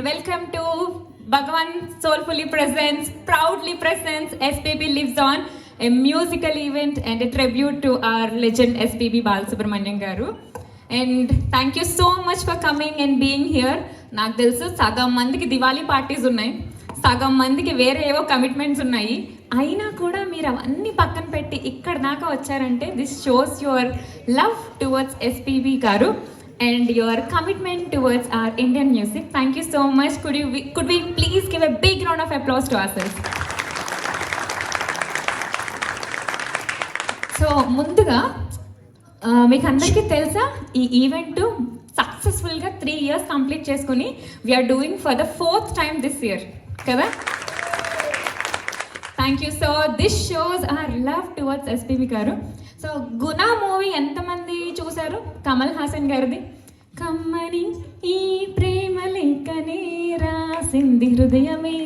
welcome to Bhagavan Soulfully Presents, proudly presents SPB Lives On, a musical event and a tribute to our legend SPB Balasubramaniam garu. And thank you so much for coming and being here. నాకు తెలుసు సగం మందికి Diwali parties ఉన్నాయి, సగం మందికి వేరే ఏవో commitments ఉన్నాయి, అయినా కూడా మీరు అవన్నీ పక్కన పెట్టి ఇక్కడ దాకా వచ్చారంటే this shows your love towards SPB గారు and your commitment towards our Indian music. Thank you so much. Could we please give a big round of applause to ourselves? So ముందుగా మీకు అందరికీ తెలుసా ఈ ఈవెంట్ సక్సెస్ఫుల్గా 3 years కంప్లీట్ చేసుకుని we're doing for the 4th time this year కదా. Thank you. So this shows our love towards SPB గారు. So Guna movie ఎంతమంది చూశారు? కమల్ హాసన్ గారిది. కమ్మని ఈ ప్రేమ లేఖనే రాసింది హృదయమే,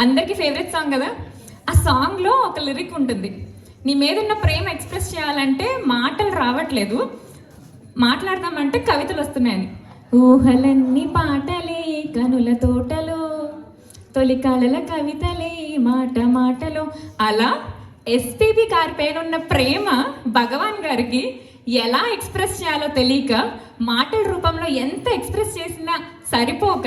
అందరికీ ఫేవరెట్ సాంగ్ కదా. ఆ సాంగ్లో ఒక లిరిక్ ఉంటుంది, నీ మీద ఉన్న ప్రేమ ఎక్స్ప్రెస్ చేయాలంటే మాటలు రావట్లేదు, మాట్లాడదామంటే కవితలు వస్తున్నాయని. ఊహలన్నీ పాటలే కనుల తోటలో, తొలి కళల కవితలే మాట మాటలో. అలా ఎస్పీబీ గారి పైన ఉన్న ప్రేమ భగవాన్ గారికి ఎలా ఎక్స్ప్రెస్ చేయాలో తెలియక మాటల రూపంలో ఎంత ఎక్స్ప్రెస్ చేసినా సరిపోక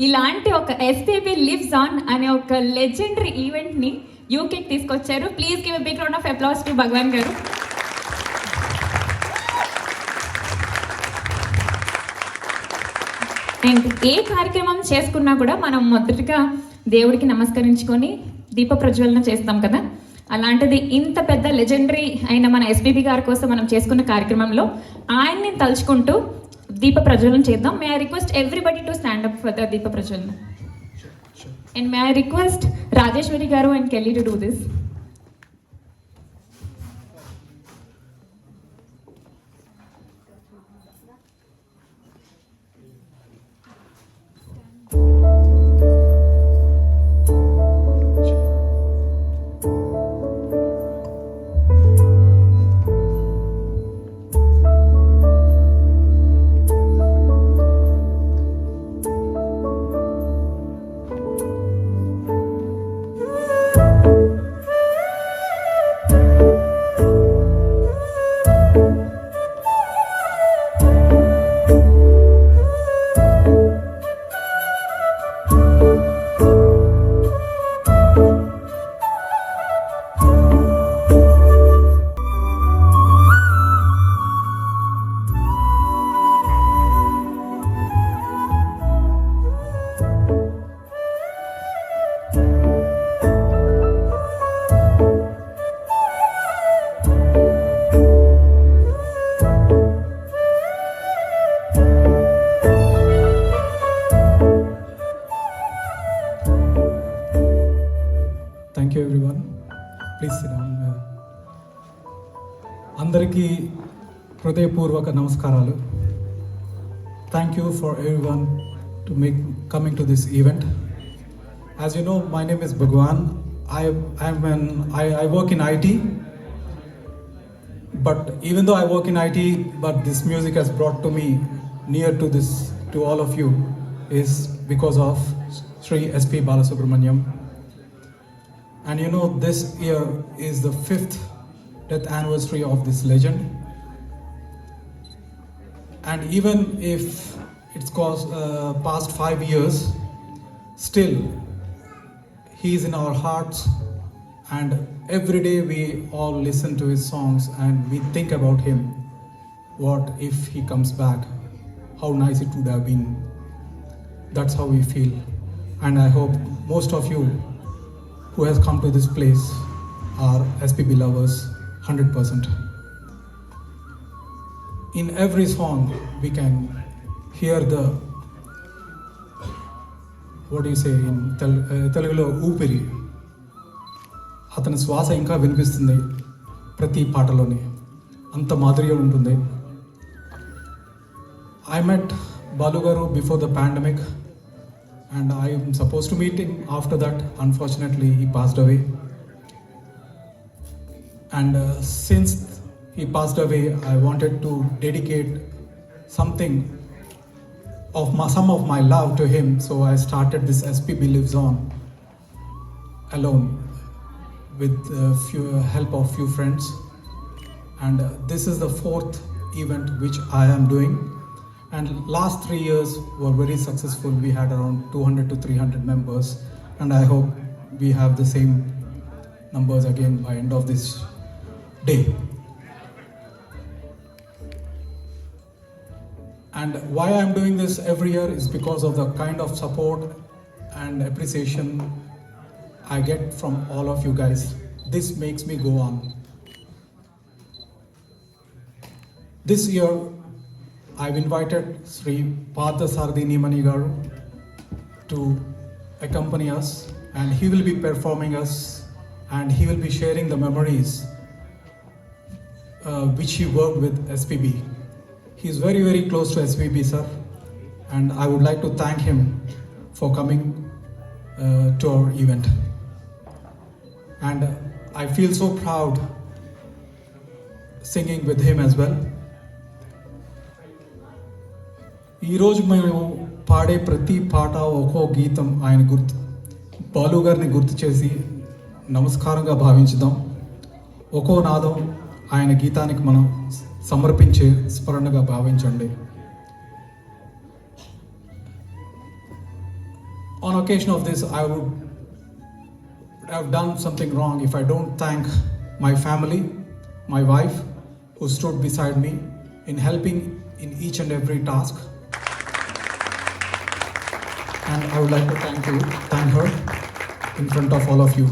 ఇలాంటి ఒక ఎస్పీబీ లివ్స్ ఆన్ అనే ఒక లెజెండరీ ఈవెంట్ని యూకేకి తీసుకొచ్చారు. Please give a big round of applause to Bhagwan గారు. అండ్ ఏ కార్యక్రమం చేసుకున్నా కూడా మనం మొదటిగా దేవుడికి నమస్కరించుకొని దీప ప్రజ్వలన చేస్తాం కదా. అలాంటిది ఇంత పెద్ద లెజెండరీ అయిన మన ఎస్పీబీ గారి కోసం మనం చేసుకున్న కార్యక్రమంలో ఆయన్ని తలుచుకుంటూ దీప ప్రజ్వలన చేద్దాం. May I request everybody to stand up for the దీప ప్రజ్వలన. And may I request Rajeshwari గారు and Kelly to do this. Thank you everyone, please sit down. అందరికీ హృదయపూర్వక నమస్కారాలు. Thank you for everyone to coming to this event. As you know, my name is Bhagwan. I work in IT, but even though I work in IT, but this music has brought to me near to all of you is because of Sri SP Balasubramaniam. And you know, this year is the 5th death anniversary of this legend. And even if it's past 5 years, still he is in our hearts. And every day we all listen to his songs and we think about him. What if he comes back? How nice it would have been. That's how we feel. And I hope most of you who has come to this place are SPB lovers 100%. In every song we can hear the, what do you say in Telugulo, ఊపిరి, అతని శ్వాస ఇంకా వినిపిస్తుంది ప్రతి పాటలోని, అంత మాధుర్యం ఉంటుంది. I met Balu garu before the pandemic and I am supposed to meet him after that. Unfortunately, he passed away. And since he passed away, I wanted to dedicate something some of my love to him. So I started this SPB Lives On alone with help of few friends. And this is the fourth event which I am doing. And last 3 years were very successful. We had around 200 to 300 members. And I hope we have the same numbers again by end of this day. And why I'm doing this every year is because of the kind of support and appreciation I get from all of you guys. This makes me go on. This year, I've invited Sri Partha Sarathi Neemani Garu to accompany us, and he will be performing us, and he will be sharing the memories which he worked with SPB. He is very, very close to SPB, sir, and I would like to thank him for coming to our event. And I feel so proud singing with him as well. ఈరోజు మేము పాడే ప్రతి పాట ఒక్కో గీతం ఆయన బాలు గారిని గుర్తు చేసి నమస్కారంగా భావించుదాం. ఒక్కో నాదం ఆయన గీతానికి మనం సమర్పించే స్మరణగా భావించండి. On occasion of this, I would have done something wrong if I don't thank my family, my wife, who stood beside me in helping in each and every task. And I would like to thank her in front of all of you.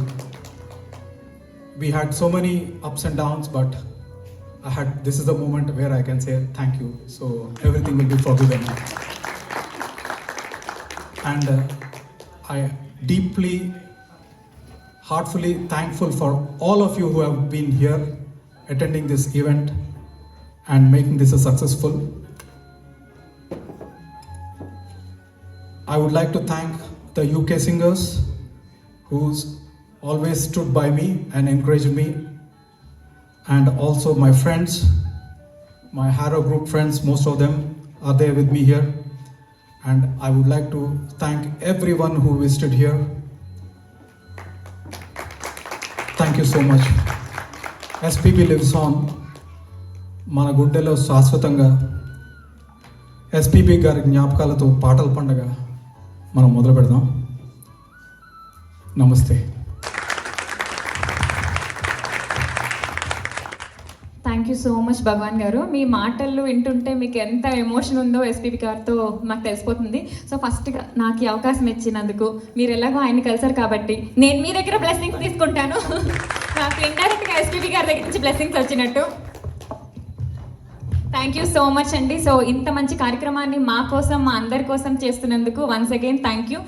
We had so many ups and downs, but this is the moment where I can say thank you. So everything will be forgiven. And I deeply, heartfully thankful for all of you who have been here attending this event and making this a successful. I would like to thank the UK singers who's always stood by me and encouraged me, and also my friends, my Harrow group friends, most of them are there with me here. And I would like to thank everyone who visited here. Thank you so much. SPB Lives On, మన గుండెలో శాశ్వతంగా SPB గారి జ్ఞాపకాలతో పాటల పండగ మనం మొదలు పెడదాం. నమస్తే. థ్యాంక్ యూ సో మచ్ భగవాన్ గారు. మీ మాటలు వింటుంటే మీకు ఎంత ఎమోషన్ ఉందో ఎస్పీబీ గారితో మాకు తెలిసిపోతుంది. సో ఫస్ట్గా నాకు ఈ అవకాశం ఇచ్చినందుకు, మీరు ఎలాగో ఆయన కలిసారు కాబట్టి నేను మీ దగ్గర బ్లెస్సింగ్స్ తీసుకుంటాను. నాకు ఇండైరెక్ట్గా ఎస్పీబీ గారి దగ్గర నుంచి బ్లెస్సింగ్స్ వచ్చినట్టు. థ్యాంక్ యూ సో మచ్ అండి. సో ఇంత మంచి కార్యక్రమాన్ని మా కోసం, మా అందరి కోసం చేస్తున్నందుకు once again thank you.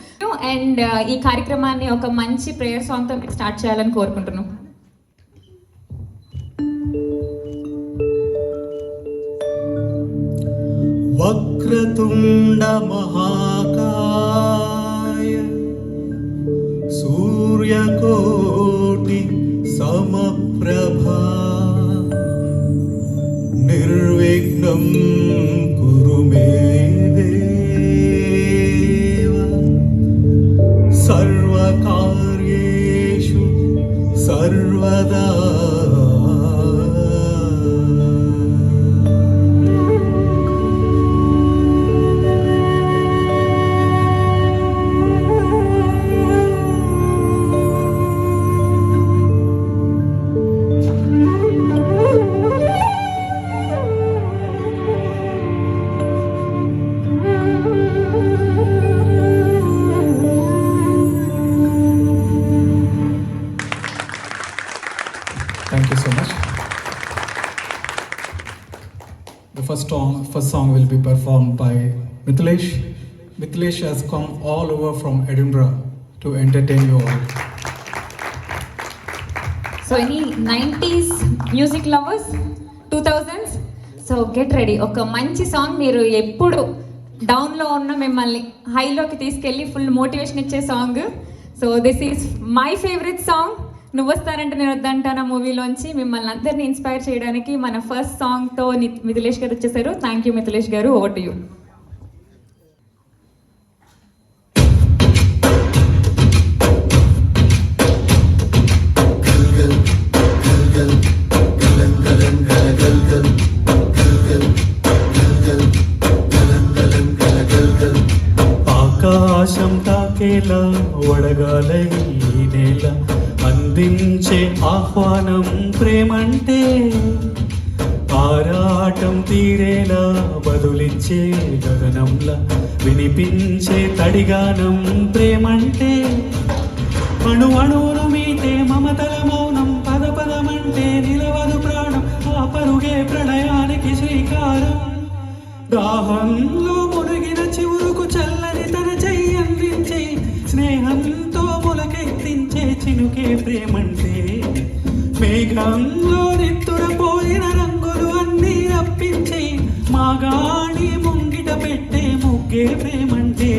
And ఈ కార్యక్రమాన్ని ఒక మంచి ప్రేయర్ సాంగ్తో మీకు స్టార్ట్ చేయాలని కోరుకుంటున్నాను. వక్రతుండ మహాకాయ సూర్యకోటి సమప్రభా నిర్విఘ్నం కురు మే దేవ సర్వకార్యేషు సర్వదా. Thank you so much. The first song will be performed by Mithilesh. Mithilesh has come all over from Edinburgh to entertain you all. So any 90s music lovers, 2000s, so get ready. ఒక మంచి song, మీరు ఎప్పుడు డౌన్లో ఉన్న మిమ్మల్ని హైలోకి తీసుకెళ్ళి full motivation ఇచ్చే song. So this is my favourite song, నువ్వు వస్తారంటే నేను వద్దంటానా మూవీలోంచి మిమ్మల్ని అందరినీ ఇన్స్పైర్ చేయడానికి మన ఫస్ట్ సాంగ్తో మిథిలేష్ గారు వచ్చేసారు. థ్యాంక్ యూ మిథిలేష్ గారు, ఓవర్ టు యూ. తాకేలా వడగాలై ఈ నేల అందించే ఆహ్వానం ప్రేమంటే ఆరాటం తీరేలా బదులిచ్చే గగనంలా వినిపించే తడిగానం ప్రేమంటే అణు అణువును మీటే మమతల మౌనం పద పదమంటే నిలవదు ప్రాణం ఆ పరుగే ప్రణయానికి శ్రీకారం దాహంలో మునిగిన చివురుకు చల్లని తన చెయ్యందించే స్నేహంతో మొలకెత్తించే చినుకే ప్రేమంటే మేఘంలో నిత్తురపోయిన రంగులు అన్నీ రప్పించే మాగాణి ముంగిట పెట్టే ముగ్గే ప్రేమంటే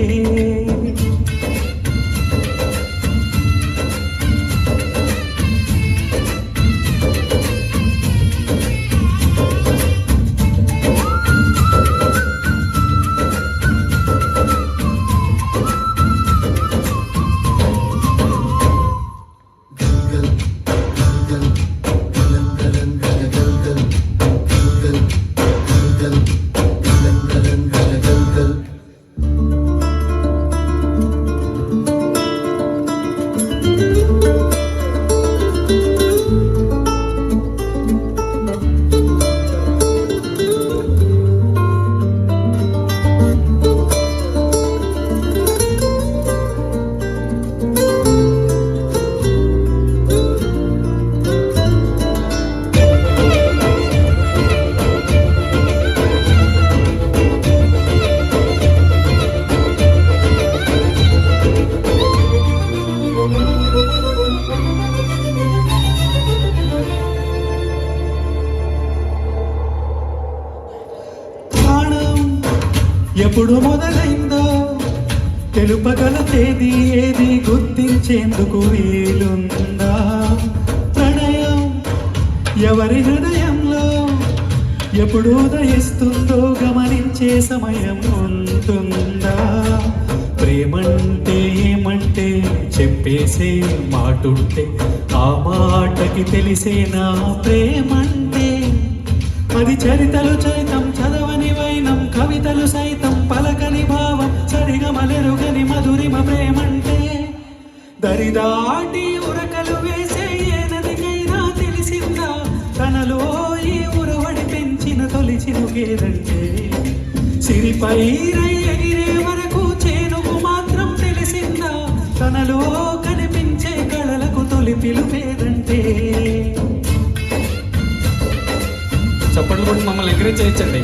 ఎప్పుడు మొదలైందో తెలుపగల తేదీ ఏది గుర్తించేందుకు వీలుందా ప్రణయం ఎవరి హృదయంలో ఎప్పుడు ఉదయిస్తుందో గమనించే సమయం ఉంటుందా ప్రేమంటే ఏమంటే చెప్పేసే మాటుంటే ఆ మాటకి తెలిసేనా ప్రేమంటే అది చరితలు చైతం చదవని వైనం కవితలు సైతం పలకని భావం సరిగమలెరుగని మధురిమ ప్రేమంటే దరిదాటి ఉరకలు వేసే ఏ నదికైనా తెలిసిందా తనలో ఈ ఉరవడి పెంచిన తొలి చినుకేదంటే సిరిపై ఎగిరే వరకు చేనుకు మాత్రం తెలిసిందా తనలో కనిపించే కళలకు తొలి పిలుపేదంటే చప్పట్లు కూడా మమ్మల్ని ఎంకరేజ్ చేయొచ్చండి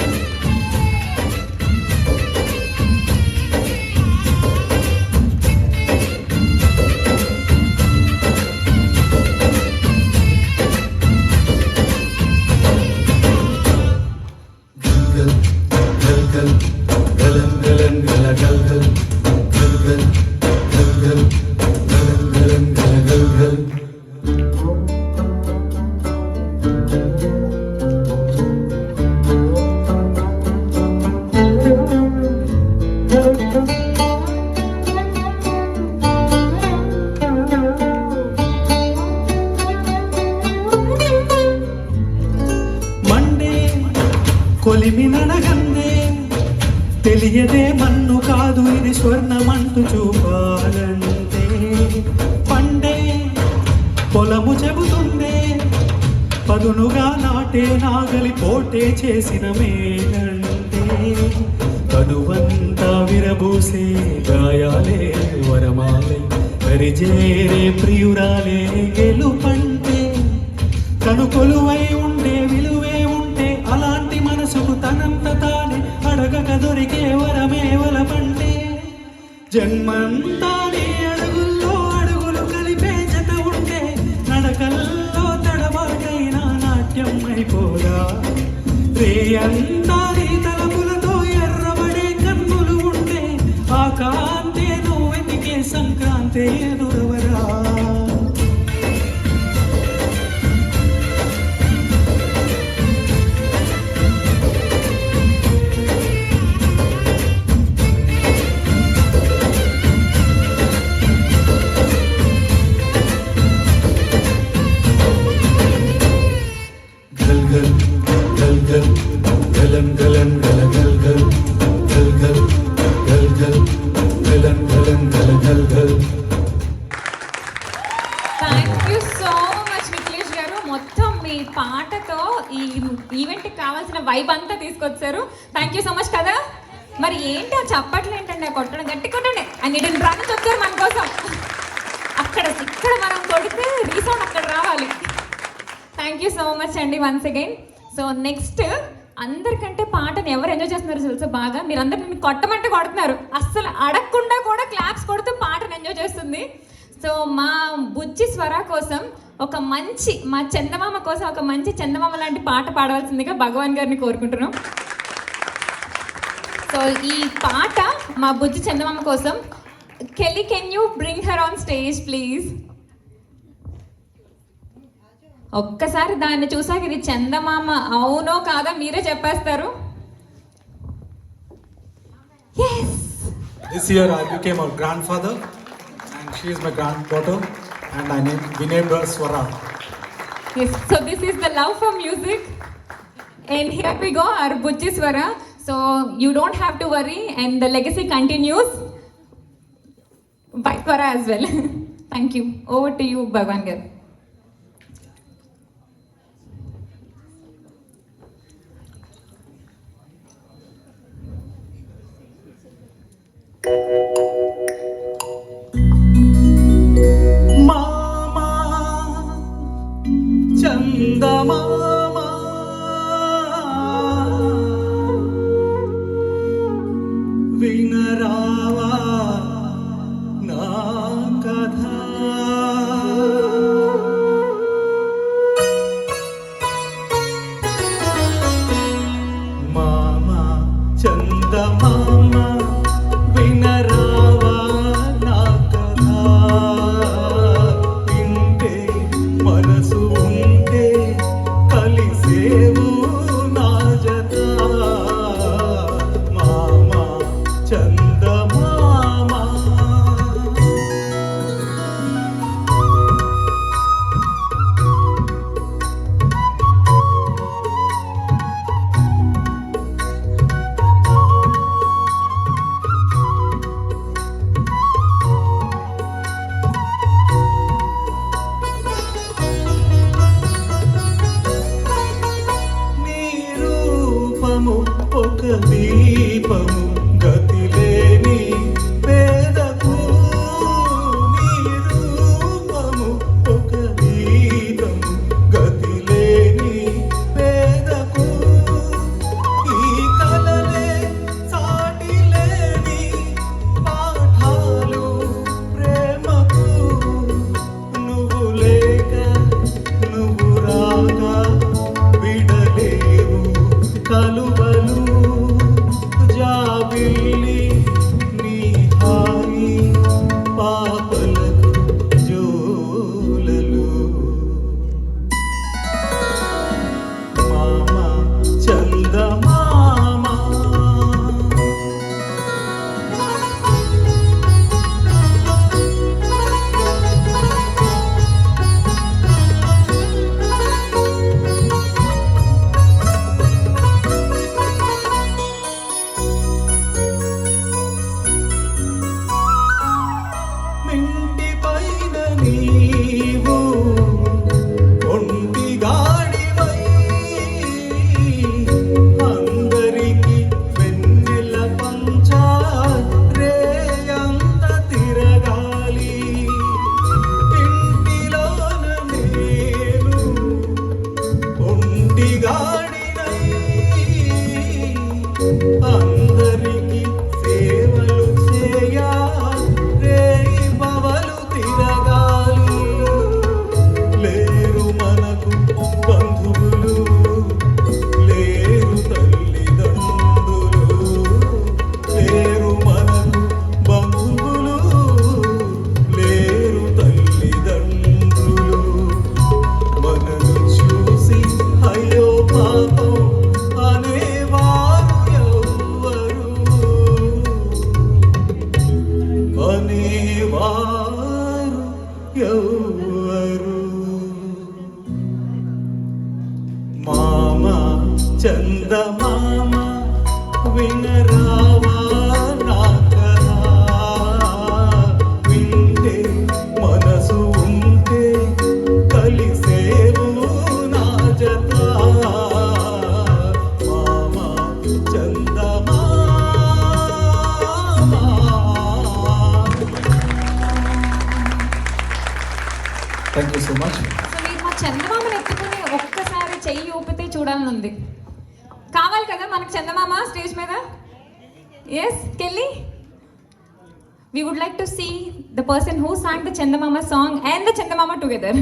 కొలిమినడగందే తెలియదే మన్ను కాదు ఇది స్వర్ణమంటూ చూపాలంటే పండే పొలము చెబుతుందే పదునుగా నాటే నాగలి పోటే చేసిన మేలంటే కనువంతా విరబూసే గాయాలే వరమాలే కరిజేరే ప్రియురాలే గెలుపంటే తను కొలువై ఉండే విలువే ఉంటే అలాంటి మనసుకు తనంత తానే అడగక దొరికే వరమే వలపంటే జన్మంతా నీ అడుగుల్లో అడుగులు కలిపే జత ఉంటే నడకల్లో తడబాటైనా నాట్యం అయిపోదా రేయంతా నీ తలపులతో ఎర్రబడే కన్నులు ఉంటే ఆ కాంతే నువ్వు వెతికే సంక్రాంతి ఎదురవరా గల్ మూమెంట్కి కావాల్సిన వైబ్ అంతా తీసుకొచ్చారు. థ్యాంక్ యూ సో మచ్ కదా. మరి ఏంటి ఆ చప్పట్లు ఏంటండి, ఆ కొట్టడం గట్టి కొట్టండి అని ఇటు రాని వచ్చారు మన కోసం. ఇక్కడ మనం కొడితే రీసౌండ్ అక్కడ రావాలి. థ్యాంక్ యూ సో మచ్ అండి వన్స్ అగైన్. సో నెక్స్ట్ అందరికంటే పాటను ఎవరు ఎంజాయ్ చేస్తున్నారు తెలుసా బాగా, మీరందరూ నన్ను కొట్టమంటే కొడుతున్నారు, అస్సలు అడగకుండా కూడా క్లాప్స్ కొడుతూ పాటను ఎంజాయ్ చేస్తుంది. సో మా బుజ్జి స్వర కోసం మా చందమామ కోసం ఒక మంచి చందమామ లాంటి పాట పాడవలసిందిగా భగవాన్ గారిని కోరుకుంటున్నాం. సో ఈ పాట మా బుజ్జి చందమామ కోసం. Kelly, can you bring her on stage please? ఒక్కసారి దాన్ని చూసాక ఇది చందమామ అవునో కాదా మీరే చెప్పేస్తారు. This year I became her grandfather and she is my granddaughter and we named her Swara. Yes, so this is the love for music and here we go, our Bujji Swara. So you don't have to worry and the legacy continues by Swara as well. Thank you. Over to you, Bhagwan Garu. మామా చందమామా వినరావా నా కథ, మామా చందమామా వినరావా నా కథ, ఇంటే మనసు ఉంటే కలిసేవు నా జత, మామా చందమామా. ఒక దీపము గతిలేని పేదకు, నీ రూపము ఒక దీపము గతిలేని పేదకు, ఈ కలలే సాటిలేని పాఠాలు ప్రేమకు, నువ్వు లేక నువ్వు రాగా విడలేవు కలువలు, జాబిల్లి నీ హాయి పాపలకు జోలలు, మామా చందమామా. మింటి పైన నీవు ఒంటి గాడివై, అందరికి వెన్నెల పంచా రేయంత తిరగాలి, ఇంటిలోన నేను ఒంటి గాడినై, అందరికి సేవలు చేయా రేయి పవలు తిరగాలి, లేరు మనకు బంధువులు, లేరు తల్లిదండ్రులు, లేరు మనకు బంధువులు, లేరు తల్లిదండ్రులు, మనను చూసి అయ్యో పాపం అనేవారు ఎవ్వరు, అనేవారు ఎవ్వరు, మామా చందమామ వినరావా నా కథ, వింటే మనసు ఉంటే కలిసేవు నా జత, Thank you so much. So మీరు మా చందమామని ఎత్తుకుని ఒక్కసారి చెయ్యి ఊపితే చూడాలని ఉంది. కావాలి కదా మనకు చందమామ స్టేజ్ మీద? ఎస్ కెళ్ళి. We would like to see the person who sang the Chandamama song and the Chandamama together.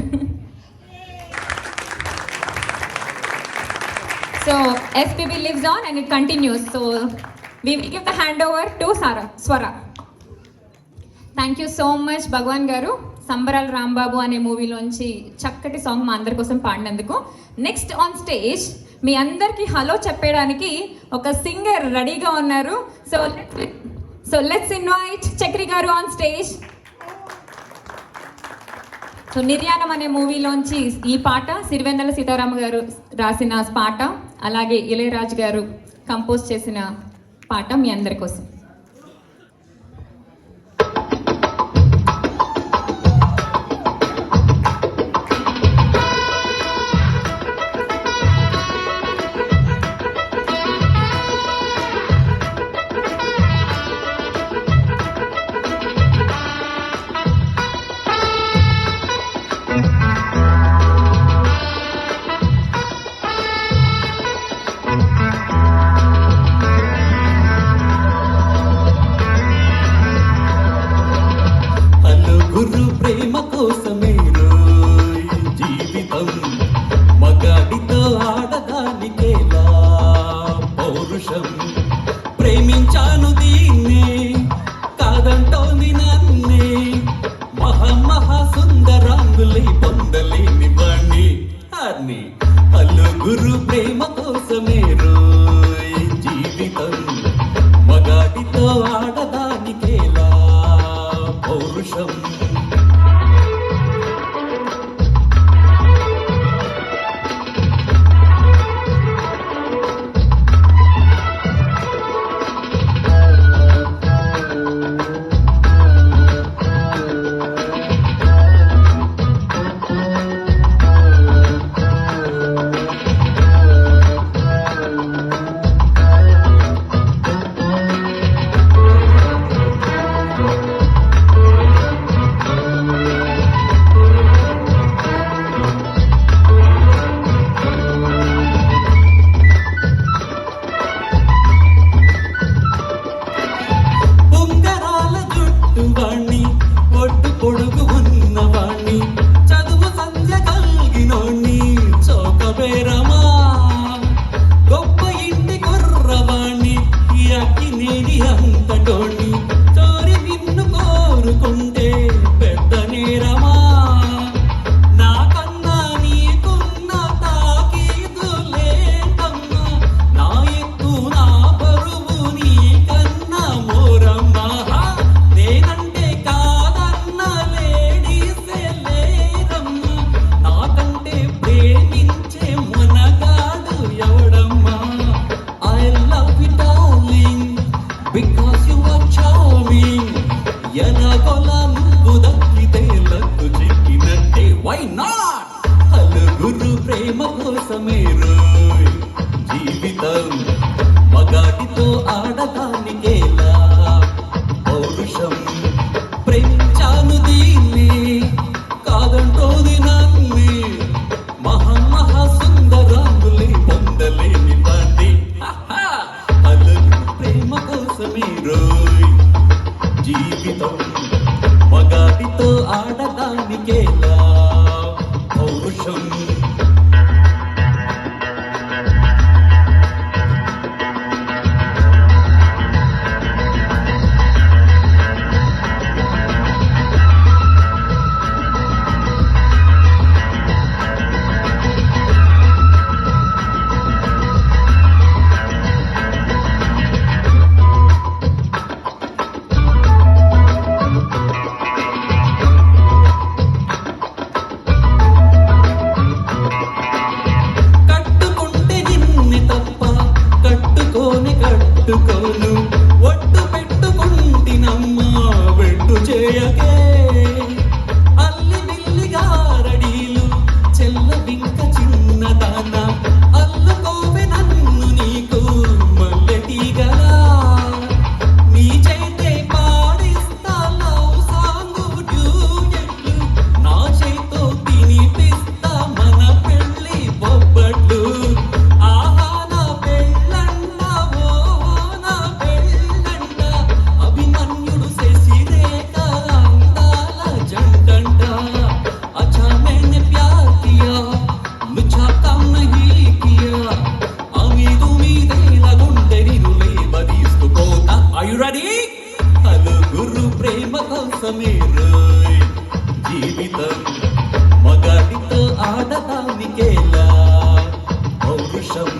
So SPB lives on and it continues. So we will give the handover to Swara. Thank you so much Bhagwan Garu. Sambaral Rambabu అనే మూవీలోంచి చక్కటి song మా అందరి కోసం పాడినందుకు. Next on stage మీ అందరికీ hello చెప్పడానికి ఒక సింగర్ రెడీగా ఉన్నారు. సో లెట్స్ ఇన్వైట్ చక్రి గారు ఆన్ స్టేజ్. సో నిర్యాణం అనే మూవీలోంచి ఈ పాట సిరివెన్నెల సీతారామ గారు రాసిన పాట, అలాగే ఇళయరాజు గారు కంపోజ్ చేసిన పాట మీ అందరి కోసం. గురు ప్రేమ కోసమే జీవితం, మగాడితో ఆడదానికేలా పౌరుషం. ప్రేమించాను దీన్నే కాదంటోంది నన్నే, మహా సుందరాంగులై పొందలేని వాణ్ణి అన్ని. గురు ప్రేమ కోసమే జీవితం, మగాడితో ఆడదానికేలా పౌరుషం. పొడుగు ఉన్నవాణ్ణి, చదువు సంధ్య కలిగినోణ్ణి, చౌకబేరమా గొప్ప ఇంటి కుర్రవాణ్ణి, అక్కినేని అంతటోణ్ణి, చోరి నిన్ను కోరుకుంటే పెద్ద నేరమా. నాకన్నా నీకున్న తాకీదు లేదమ్మా, నా ఎత్తు నా బరువు నీకన్నా మోరమ్మా. నేనంటే because you are charming, ఎలాగోలా నువ్వు దక్కితే లక్కు చిక్కినట్టే. Why not? గురు ప్రేమ కోసమే జీవితం, మగాడితో ఆడదానికేలా పౌరుషం. ప్రేమించాను దీన్ని కాదంటోది నన్ను, మహా సుందరాంగులే పొందలేని వాణ్ణి. ప్రేమ కోసమే జీవితం, మగాడితో ఆడదానికేలా పౌరుషం. కట్టుకోను ఒట్టు పెట్టుకుంటినమ్మా, వెట్టు చేయకే. అల్లి బిల్లి గారడీలు చెల్ల బింక చిన్నదాన, అల్లుకోవే నన్ను నీకు మల్లె తీగలా. నీ చైతే పాడిస్తా లవ్ సాంగు డ్యూయెట్లు, నా చైతో ప్రేమ కోసమే రోయ్ జీవితం మగాడితో ఆడటానికేలా పౌరుషం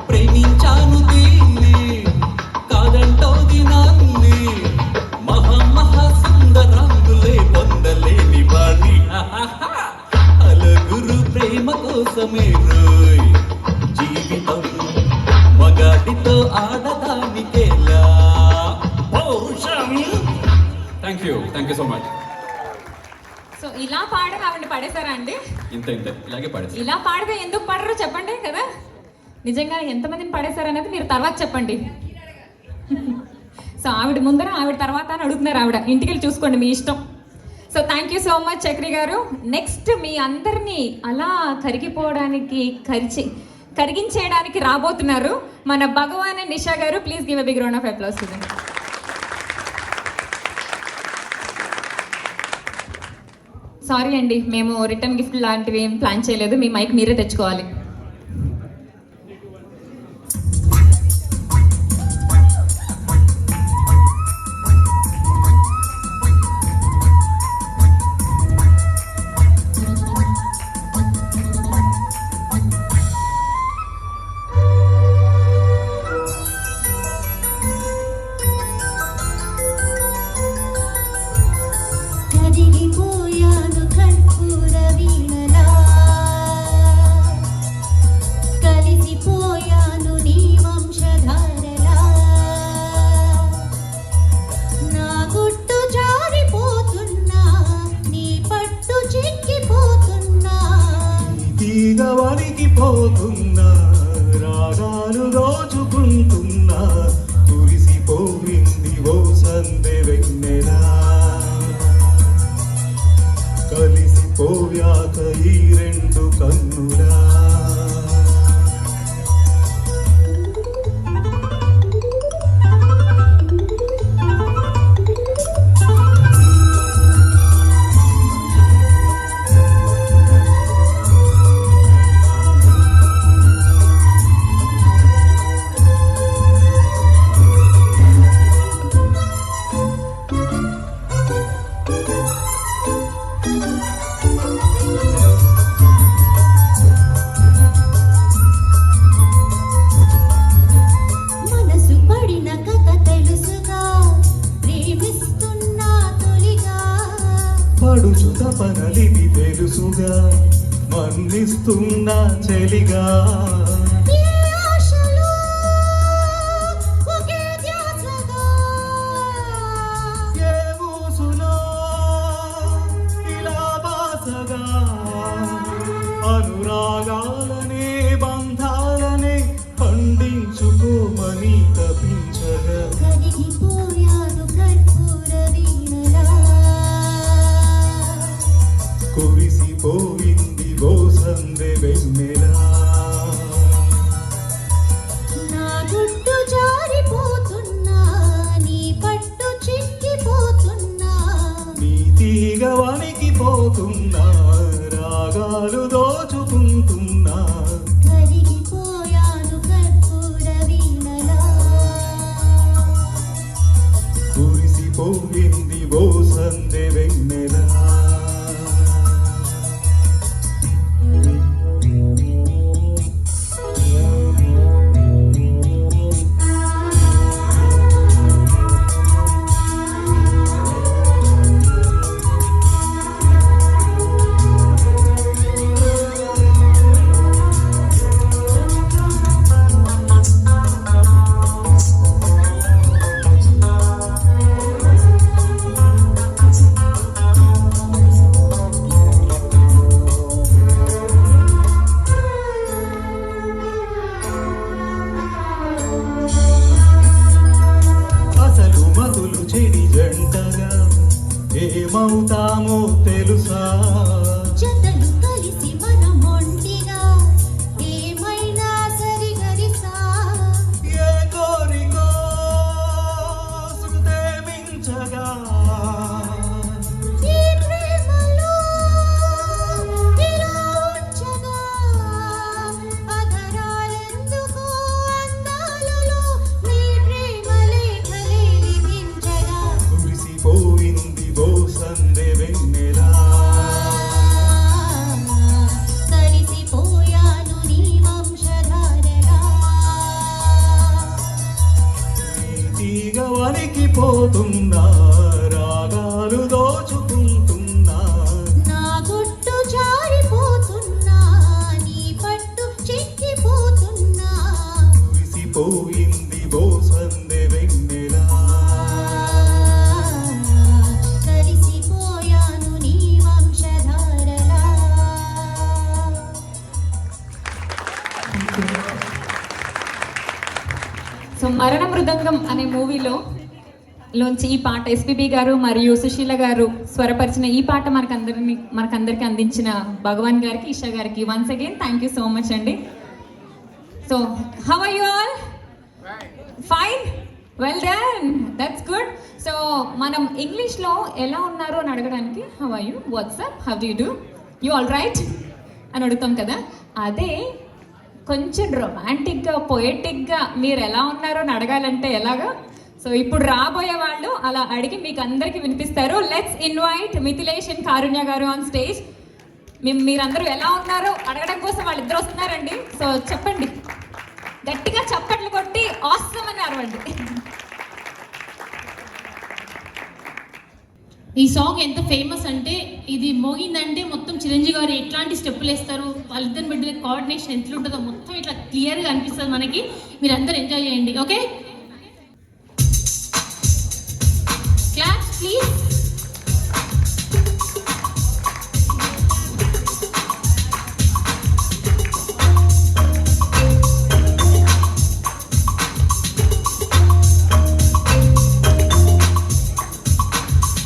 ప్రేమించాను దీన్ని కాదంటోది నాన్ని మహా సుందరాంగులే పొందలేని వాణి అలగురు ప్రేమ కోసమే రోయ్ జీవితం మగాడితో ఆడటానికేలా పౌరుషం. Thank you so much. So ఇలా పాడగా ఆవిడ పడేశారా అండి? ఇంత ఇలాగే పడేసి ఇలా పాడితే ఎందుకు పడరో చెప్పండి కదా. నిజంగా ఎంతమందిని పడేశారు అనేది మీరు తర్వాత చెప్పండి. సో ఆవిడ ముందర ఆవిడ తర్వాత అని అడుగుతున్నారు ఆవిడ. ఇంటికి వెళ్ళి చూసుకోండి, మీ ఇష్టం. So thank you so much Chakri గారు. నెక్స్ట్ మీ అందరినీ అలా కరిగిపోవడానికి కరిగించేయడానికి రాబోతున్నారు మన భగవాన్ నిషా గారు. Please give a big round of applause to them. Sorry అండి, మేము రిటర్న్ గిఫ్ట్ లాంటివి ఏం ప్లాన్ చేయలేదు. మీ మైక్ మీరే తెచ్చుకోవాలి. కరిగిపోయాను కర్పూర వీణలా, కలిసిపోయాను నీ వంశధారలా, నా గుట్టు జారిపోతున్నా, నీ పట్టు చిక్కిపోతున్నా, తీగ వణికిపోతున్నా, రాగాలు దోచుకుంటున్నా, కురిసిపోయింది ఓ సందె వెన్నెలా, కలిసిపోయాక ఈ రెండు కన్నులా. మనసు పడిన కథ తెలుసుగా, ప్రేమిస్తున్నా తొలిగా, పడుచు తపనలిది తెలుసుగా, మన్నిస్తున్నా చెలిగా. ఏ ఆశలో ఒకే ధ్యాసగా, ఏ ఊసులో ఇలా బాసగా, అనురాగాలనే బంధాలనే పండించుకోమని తపించగా. కరిగిపోయాను కర్పూర వీణలా, కురిసిపోయింది ఓ సందె వెన్నెలా, నా గుట్టు జారిపోతున్నా, నీ పట్టు చిక్కిపోతున్నా, నీ తీగ వణికిపోతున్నా, రాగాలు దోచుకుంటున్నా, కరిగిపోయాను కర్పూర వీణలా, కురిసిపోయింది ఓ సందె వెన్నెలా. అసలు మధులు చెడి జంటగా ఏమవుతామో తెలుసా, జతలు కలిసి మనం ఒంటిగా, ఏమైనా సరిగరిసా, ఏ కోరికో సుఖతే మించగా, ఈ ప్రేమలో ఇలా ఉంచగా, అధరాలెందుకో అందాలలో నీ ప్రేమ లేఖలే లిఖించగా, కురిసిపో దోచుకుంటున్నా రాగాలు దోచుకుంటున్నా నా గుట్టు జారిపోతున్నా నీ పట్టు చిక్కిపోతున్నా కురిసిపోయింది ఓ సందె వెన్నెలా కలిసిపోయాను నీ వంశధారలా సో మరణ మృదంగం అనే మూవీలో లోంచి ఈ పాట ఎస్పీబీ గారు మరియు సుశీల గారు స్వరపరిచిన ఈ పాట మనకందరికి అందించిన భగవాన్ గారికి ఇషా గారికి once again thank you so much అండి. So how are you all? Fine, well done, that's good. So మనం ఇంగ్లీష్లో ఎలా ఉన్నారు అని అడగడానికి how are you, what's up, how do you do, you all right అని అడుగుతాం కదా. అదే కొంచెం రొమాంటిక్గా పొయెటిక్గా మీరు ఎలా ఉన్నారో అని అడగాలంటే ఎలాగా? సో ఇప్పుడు రాబోయే వాళ్ళు అలా అడిగి మీకు అందరికీ వినిపిస్తారు. Let's invite Mithilesh and Karunya గారు ఆన్ స్టేజ్. మీరందరూ ఎలా ఉన్నారో అడగడం కోసం వాళ్ళిద్దరు వస్తున్నారండి. సో చెప్పండి, గట్టిగా చప్పట్లు కొట్టి ఆసమ్ అని అరవండి. ఈ సాంగ్ ఎంత ఫేమస్ అంటే ఇది మోగిందంటే మొత్తం చిరంజీవి గారు ఎట్లాంటి స్టెప్పులు వేస్తారు, వాళ్ళిద్దరు బిడ్డల కోఆర్డినేషన్ ఎట్లుంటుందో మొత్తం ఇట్లా క్లియర్గా అనిపిస్తుంది మనకి. మీరు అందరు ఎంజాయ్ చేయండి, ఓకే? Claps please.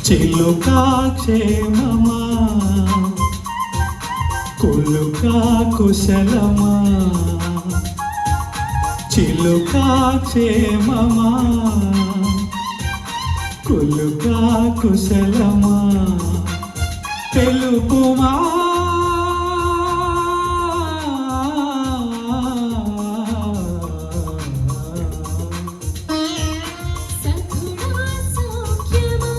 చిలుకా క్షేమమా కులుకా కుశలమా చిలుకా క్షేమమా కులుకా కుశలమా తెలుపుమా సఖుడా సౌఖ్యమా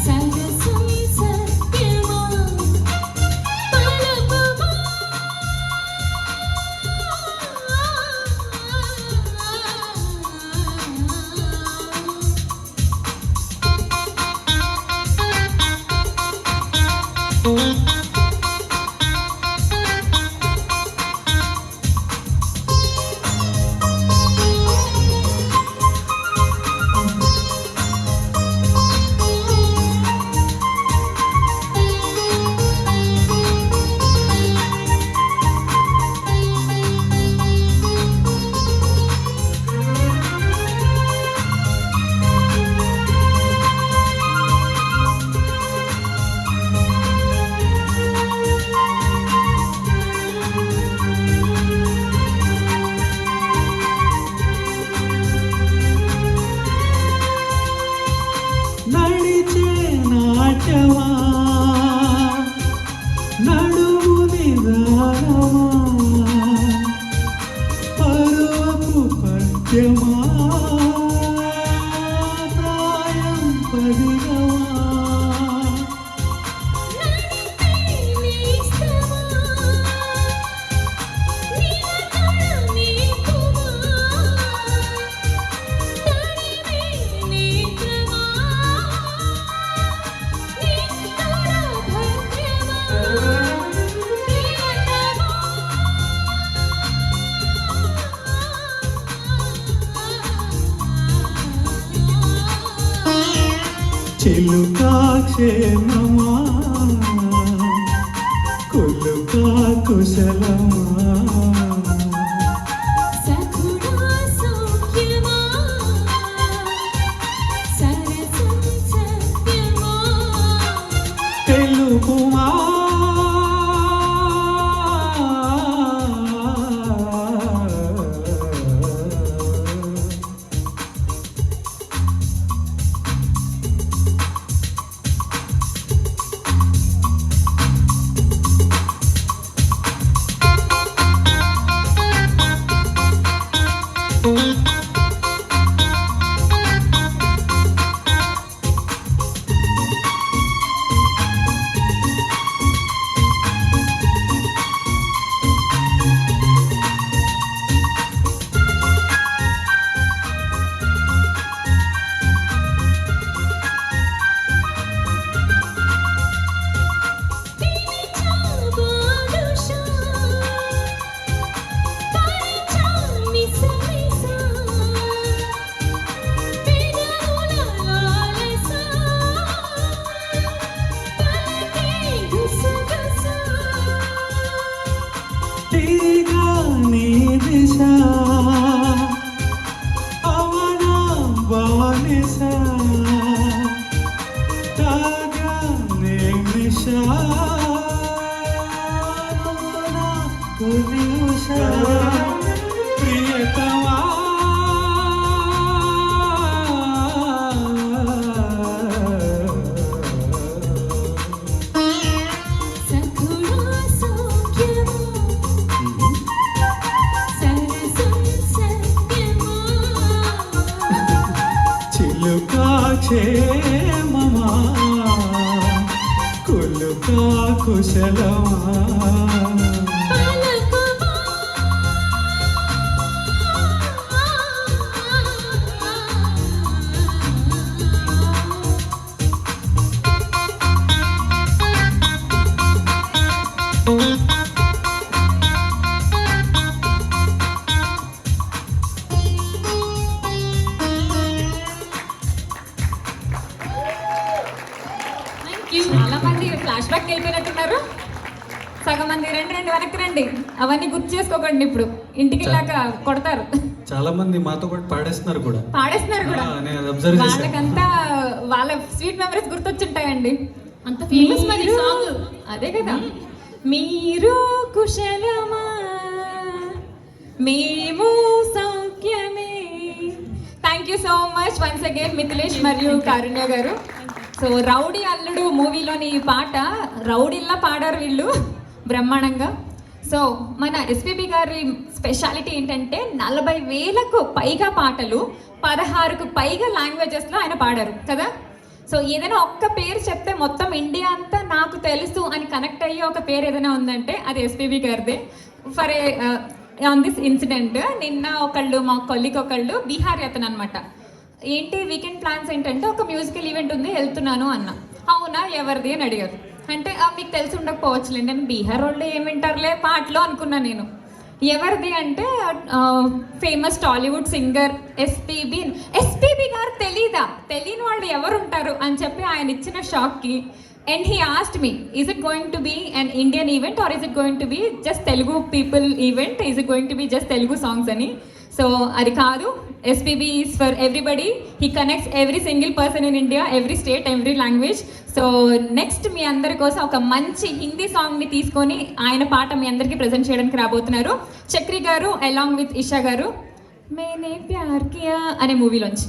సరసం సత్యమా పలకమా నడిచే నాట్యమా నడుము నిదానమా పరువపు పద్యమా ప్రాయం పదిగమా చిలుకా క్షేమమా కులుకా కుశలమా సఖుడా సౌఖ్యమా సరసం సత్యమా తెలుపుమా కుల్లుకా క్షేమమా కుల్లుకా కుశలమా పలకమా థ్యాంక్ యూ. చాలా మంది ఫ్లాష్ బ్యాక్ వెళ్ళిపోయినట్టున్నారు. సగం మంది రండి రండి వెనక్కి రండి. అవన్నీ గుర్తు చేసుకోకండి, ఇప్పుడు ఇంటికి వెళ్ళాక కొడతారు. చాలా మంది మాతో పాటు పాడేస్తున్నారు కూడా. పాడేస్తున్నారు కూడా. నేను అది అబ్జర్వ్ చేశాను. వాళ్ళకంతా వాళ్ళ స్వీట్ మెమరీస్ గుర్తొచ్చుంటాయండి. అంత ఫేమస్ మరి మీరు- సాంగ్. అదే కదా. మీరు కుశలమా మేము సౌఖ్యమే. Thank you so much once again Mithilesh మరియు కారుణ్య గారు. సో రౌడీ అల్లుడు మూవీలోని ఈ పాట రౌడీల్లా పాడారు వీళ్ళు బ్రహ్మాండంగా. సో మన ఎస్పీబీ గారి స్పెషాలిటీ ఏంటంటే 40,000కు పైగా పాటలు 16కు పైగా లాంగ్వేజెస్లో ఆయన పాడారు కదా. సో ఏదైనా ఒక్క పేరు చెప్తే మొత్తం ఇండియా అంతా నాకు తెలుసు అని కనెక్ట్ అయ్యే ఒక పేరు ఏదైనా ఉందంటే అది ఎస్పీబీ గారిదే. ఫర్ ఆన్ దిస్ ఇన్సిడెంట్ నిన్న మా కొల్లికి ఒకళ్ళు బీహారీ అతను అనమాట. ఏంటి వీకెండ్ ప్లాన్స్ ఏంటంటే ఒక మ్యూజికల్ ఈవెంట్ ఉంది వెళ్తున్నాను అన్న. అవునా ఎవరిది అని అడిగారు. అంటే మీకు తెలిసి ఉండకపోవచ్చులేండి, నేను బీహార్ వాళ్ళు ఏం వింటారులే పాటలు అనుకున్నా నేను. ఎవరిది అంటే ఫేమస్ టాలీవుడ్ సింగర్ ఎస్పీబీ గారు. తెలీదా? తెలియని వాళ్ళు ఎవరు ఉంటారు అని చెప్పి ఆయన ఇచ్చిన షాక్కి and he asked me, is it going to be an Indian event or is it going to be just Telugu people event, is it going to be just Telugu songs అని. సో అది కాదు, SPB is for everybody. He connects every single person in India, every state, every language. So next మీ అందరి కోసం ఒక మంచి హిందీ సాంగ్ని తీసుకొని ఆయన పాట మీ అందరికీ ప్రజెంట్ చేయడానికి రాబోతున్నారు చక్రి గారు అలాంగ్ విత్ ఇషా గారు. మేనే ప్యార్ కియా అనే మూవీలోంచి.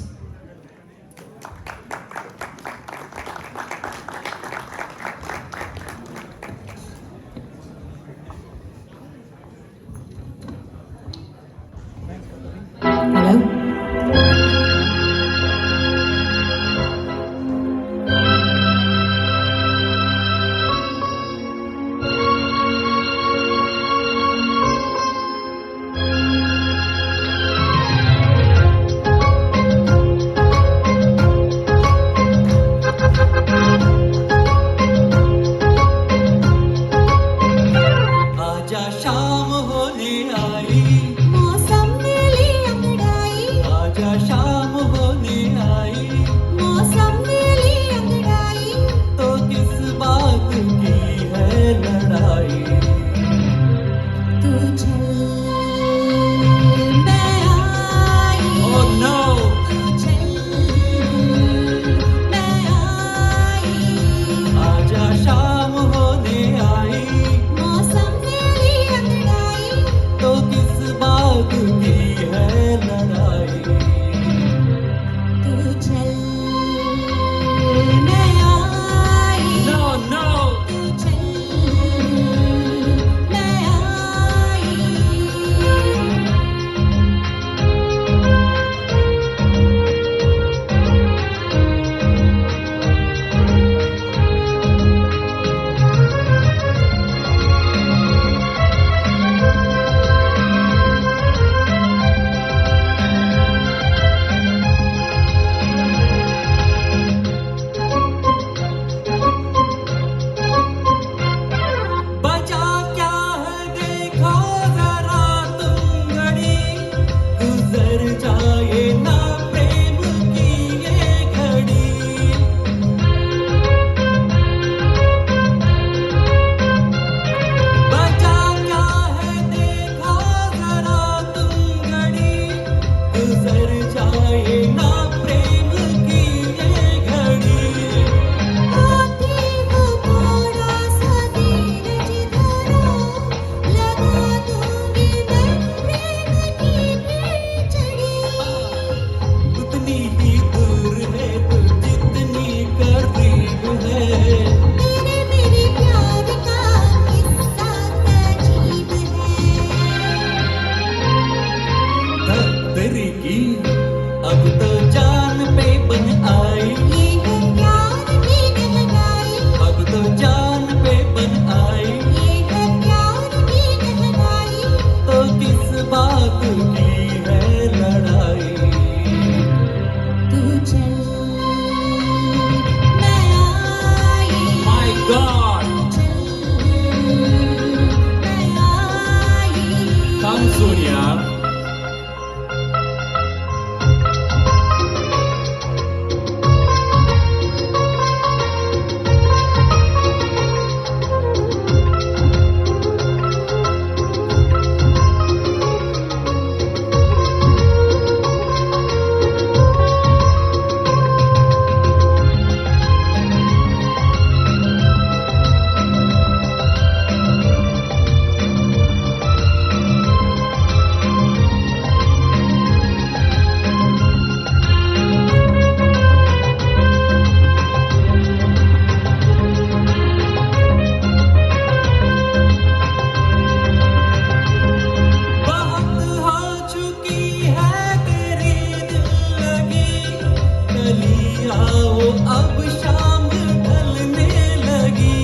आओ अब शाम ढलने लगी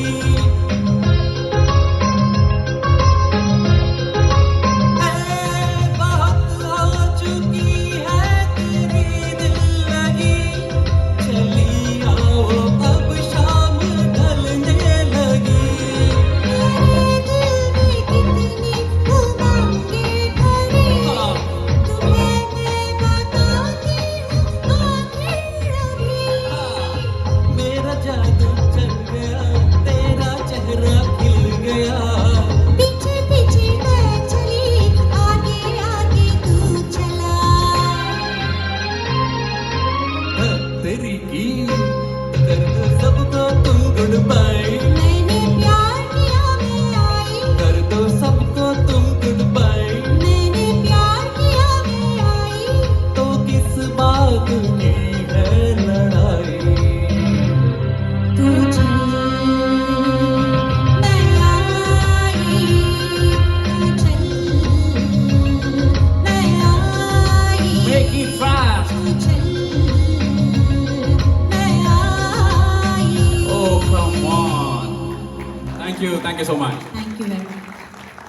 बात हो चुकी है तेरी दिल लगी चली आओ अब शाम ढलने लगी मेरा जादू चल गया तेरा चेहरा खिल गया पीछे पीछे मैं चली आगे आगे तू चला तेरी की कर दो सबको तुम गुड बाय मैंने प्यार किया मैं आई कर दो सबको तुम गुड बाय मैंने प्यार किया मैं आई तो किस बात की है लड़ाई तू चल मैं आई तू चल मैं आई Make it fast तू चल मैं आई Oh come on Thank you so much Thank you very much.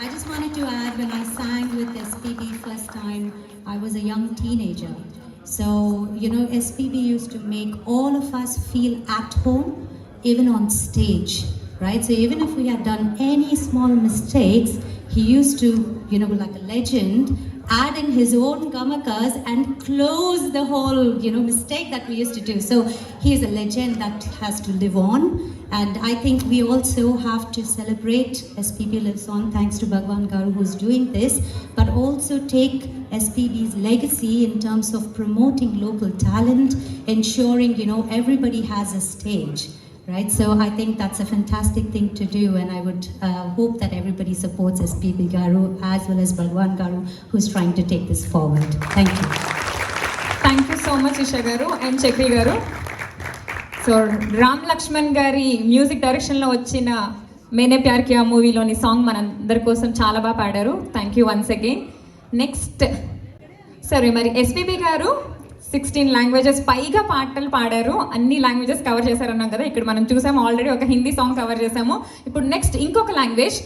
I just wanted to add, when I sang with SPB first time, I was a young teenager. So, you know, SPB used to make all of us feel at home, even on stage, right? So even if we had done any small mistakes, he used to, you know, like a legend, add in his own gamakas and close the whole, you know, mistake that we used to do. So he is a legend that has to live on. And I think we also have to celebrate SPB Lives On, thanks to Bhagwan Garu who's doing this, but also take SPB's legacy in terms of promoting local talent, ensuring, you know, everybody has a stage, right? So I think that's a fantastic thing to do, and I would hope that everybody supports SPB Garu as well as Bhagwan Garu, who's trying to take this forward. Thank you. Thank you so much Isha గారు and Chakri గారు. So Ram Laxman గారి music డైరెక్షన్లో వచ్చిన మేనే ప్యార్ Kia మూవీలోని song మనందరి కోసం చాలా బాగా పాడారు. Thank you once again. Next సరే, మరి ఎస్పీబీ గారు 16 లాంగ్వేజెస్ పైగా పాటలు పాడారు, అన్ని లాంగ్వేజెస్ కవర్ చేశారన్నాం కదా. ఇక్కడ మనం చూసాము ఆల్రెడీ ఒక హిందీ సాంగ్ కవర్ చేసాము. ఇప్పుడు నెక్స్ట్ ఇంకొక లాంగ్వేజ్.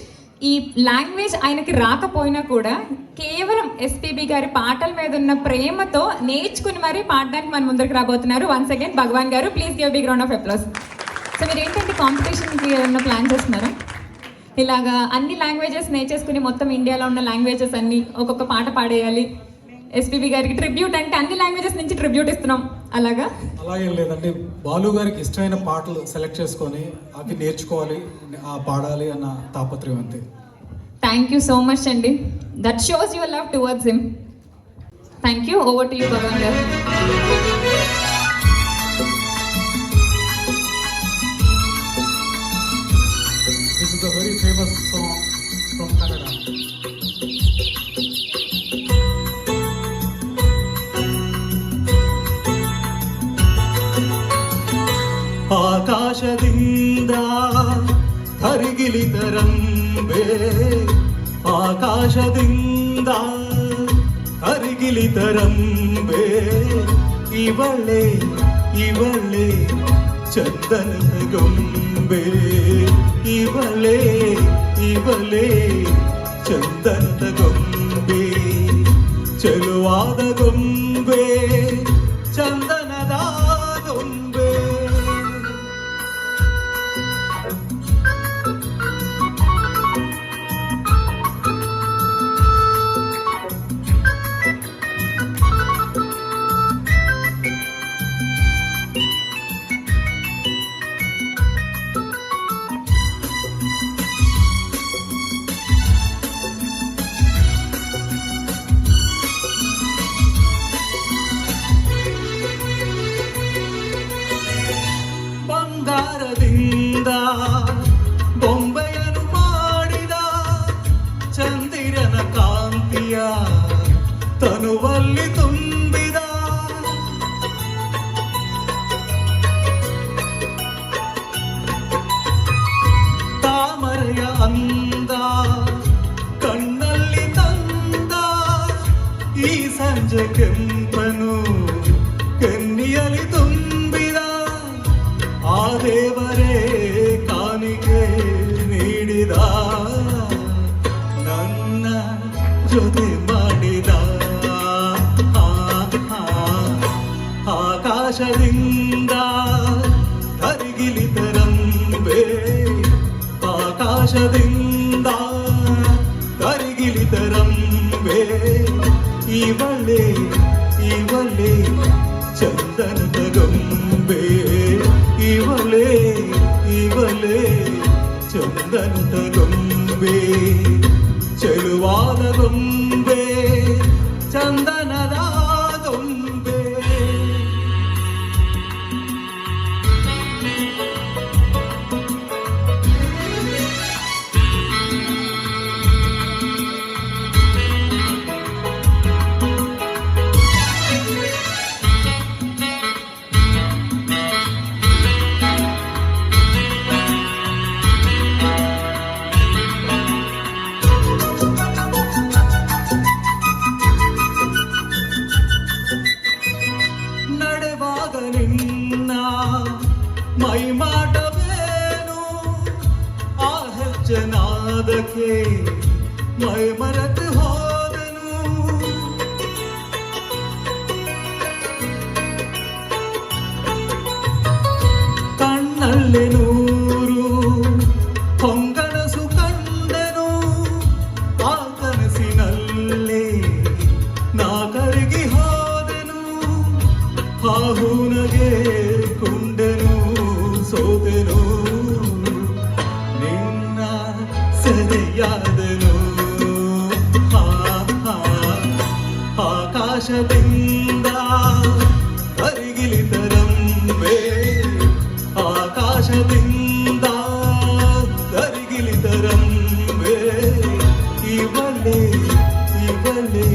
ఈ లాంగ్వేజ్ ఆయనకి రాకపోయినా కూడా కేవలం ఎస్పీబీ గారి పాటల మీద ఉన్న ప్రేమతో నేర్చుకుని మరీ పాడడానికి మన ముందరికి రాబోతున్నారు. వన్స్ అగైన్ భగవాన్ గారు, please give big round of applause. So మీరు ఏంటంటే కాంపిటీషన్కి ఏమన్నా ప్లాన్ చేస్తున్నారా? ఇలాగా అన్ని లాంగ్వేజెస్ నేర్చేసుకుని మొత్తం ఇండియాలో ఉన్న లాంగ్వేజెస్ అన్ని ఒక్కొక్క పాట పాడేయాలి, ఎస్పీబీ గారికి ట్రిబ్యూట్ అంటే అన్ని లాంగ్వేజెస్ నుంచి ట్రిబ్యూట్ ఇస్తున్నాం అలాగా? అలాగే లేదండి, బాలు గారికి ఇష్టమైన పాటలు సెలెక్ట్ చేసుకొని అవి నేర్చుకోవాలి, పాడాలి అన్న తాపత్రయం అంతే. థ్యాంక్ యూ సో మచ్ అండి. That shows your love towards him. Thank you. Over to you Bhagwan గారు. This is a very famous song from Kannada. ಆಕಾಶದಿಂದ ಹರಿಗಿಲಿತರಂಬೆ ಆಕಾಶದಿಂದ ಹರಿಗಿಲಿತರಂಬೆ ಇವಳೆ ಇವಳೆ ಚಂದನದ ಗೊಂಬೆ ಇವಳೆ ಇವಳೆ ಚಂದನದ ಗೊಂಬೆ ಚೆಲುವಾದ ಗೊಂಬೆ ಚಂದನದ ಗೊಂಬೆ ಬಂಗಾರದಿಂದ ಬೊಂಬೆಯನ್ನು ಮಾಡಿದ ಚಂದಿರನ ಕಾಂತಿಯ ತನುವಲ್ಲಿ ತುಂಬಿದ ತಾಮರೆಯ ಅಂದ ಕಣ್ಣಲ್ಲಿ ತಂದ ಈ ಸಂಜೆ ಕೆಂಪನು ಕೆನ್ನಿಯಲ್ಲಿ ತುಂಬಿದ ಆಕಾಶದಿಂದ ಕರಿಗಿಲಿತರಂಬೆ ಇವಳೆ ಇವಳೆ ಚಂದನದ ಗೊಂಬೆ ಇವಳೆ ಇವಳೆ ಚಂದನದ ಗೊಂಬೆ ಚೆಲುವಾದ ಗೊಂಬೆ ಚಂದನದ ಗೊಂಬೆ ನಡೆವಾಗ ನಿನ್ನ ಮೈ ಮಾಡವೇನು ಆ ಹೆಜ್ಜನಾದಕ್ಕೆ ಮೈ ಮರೆತು ಹೋದನು ಕಣ್ಣಲ್ಲಿ ನೂರು ಹೊಂಗನಸು ಕಂಡನು ಆ ಕನಸಿನಲ್ಲಿ ನಾ ಕರಗಿ ಹೋದೆನು ಹಾಹುನಗೆ ಕುಂಡೆನು ಸೋತೆನು ನಿನ್ನ ಸೆರೆಯಾದನು ಆಕಾಶದಿಂದ ಕರಿಗಿಲಿತರಂಬೆ ಆಕಾಶದಿಂದ ಕರಿಗಿಲಿತರಂಬೆ ಇವಳೆ ಇವಳೆ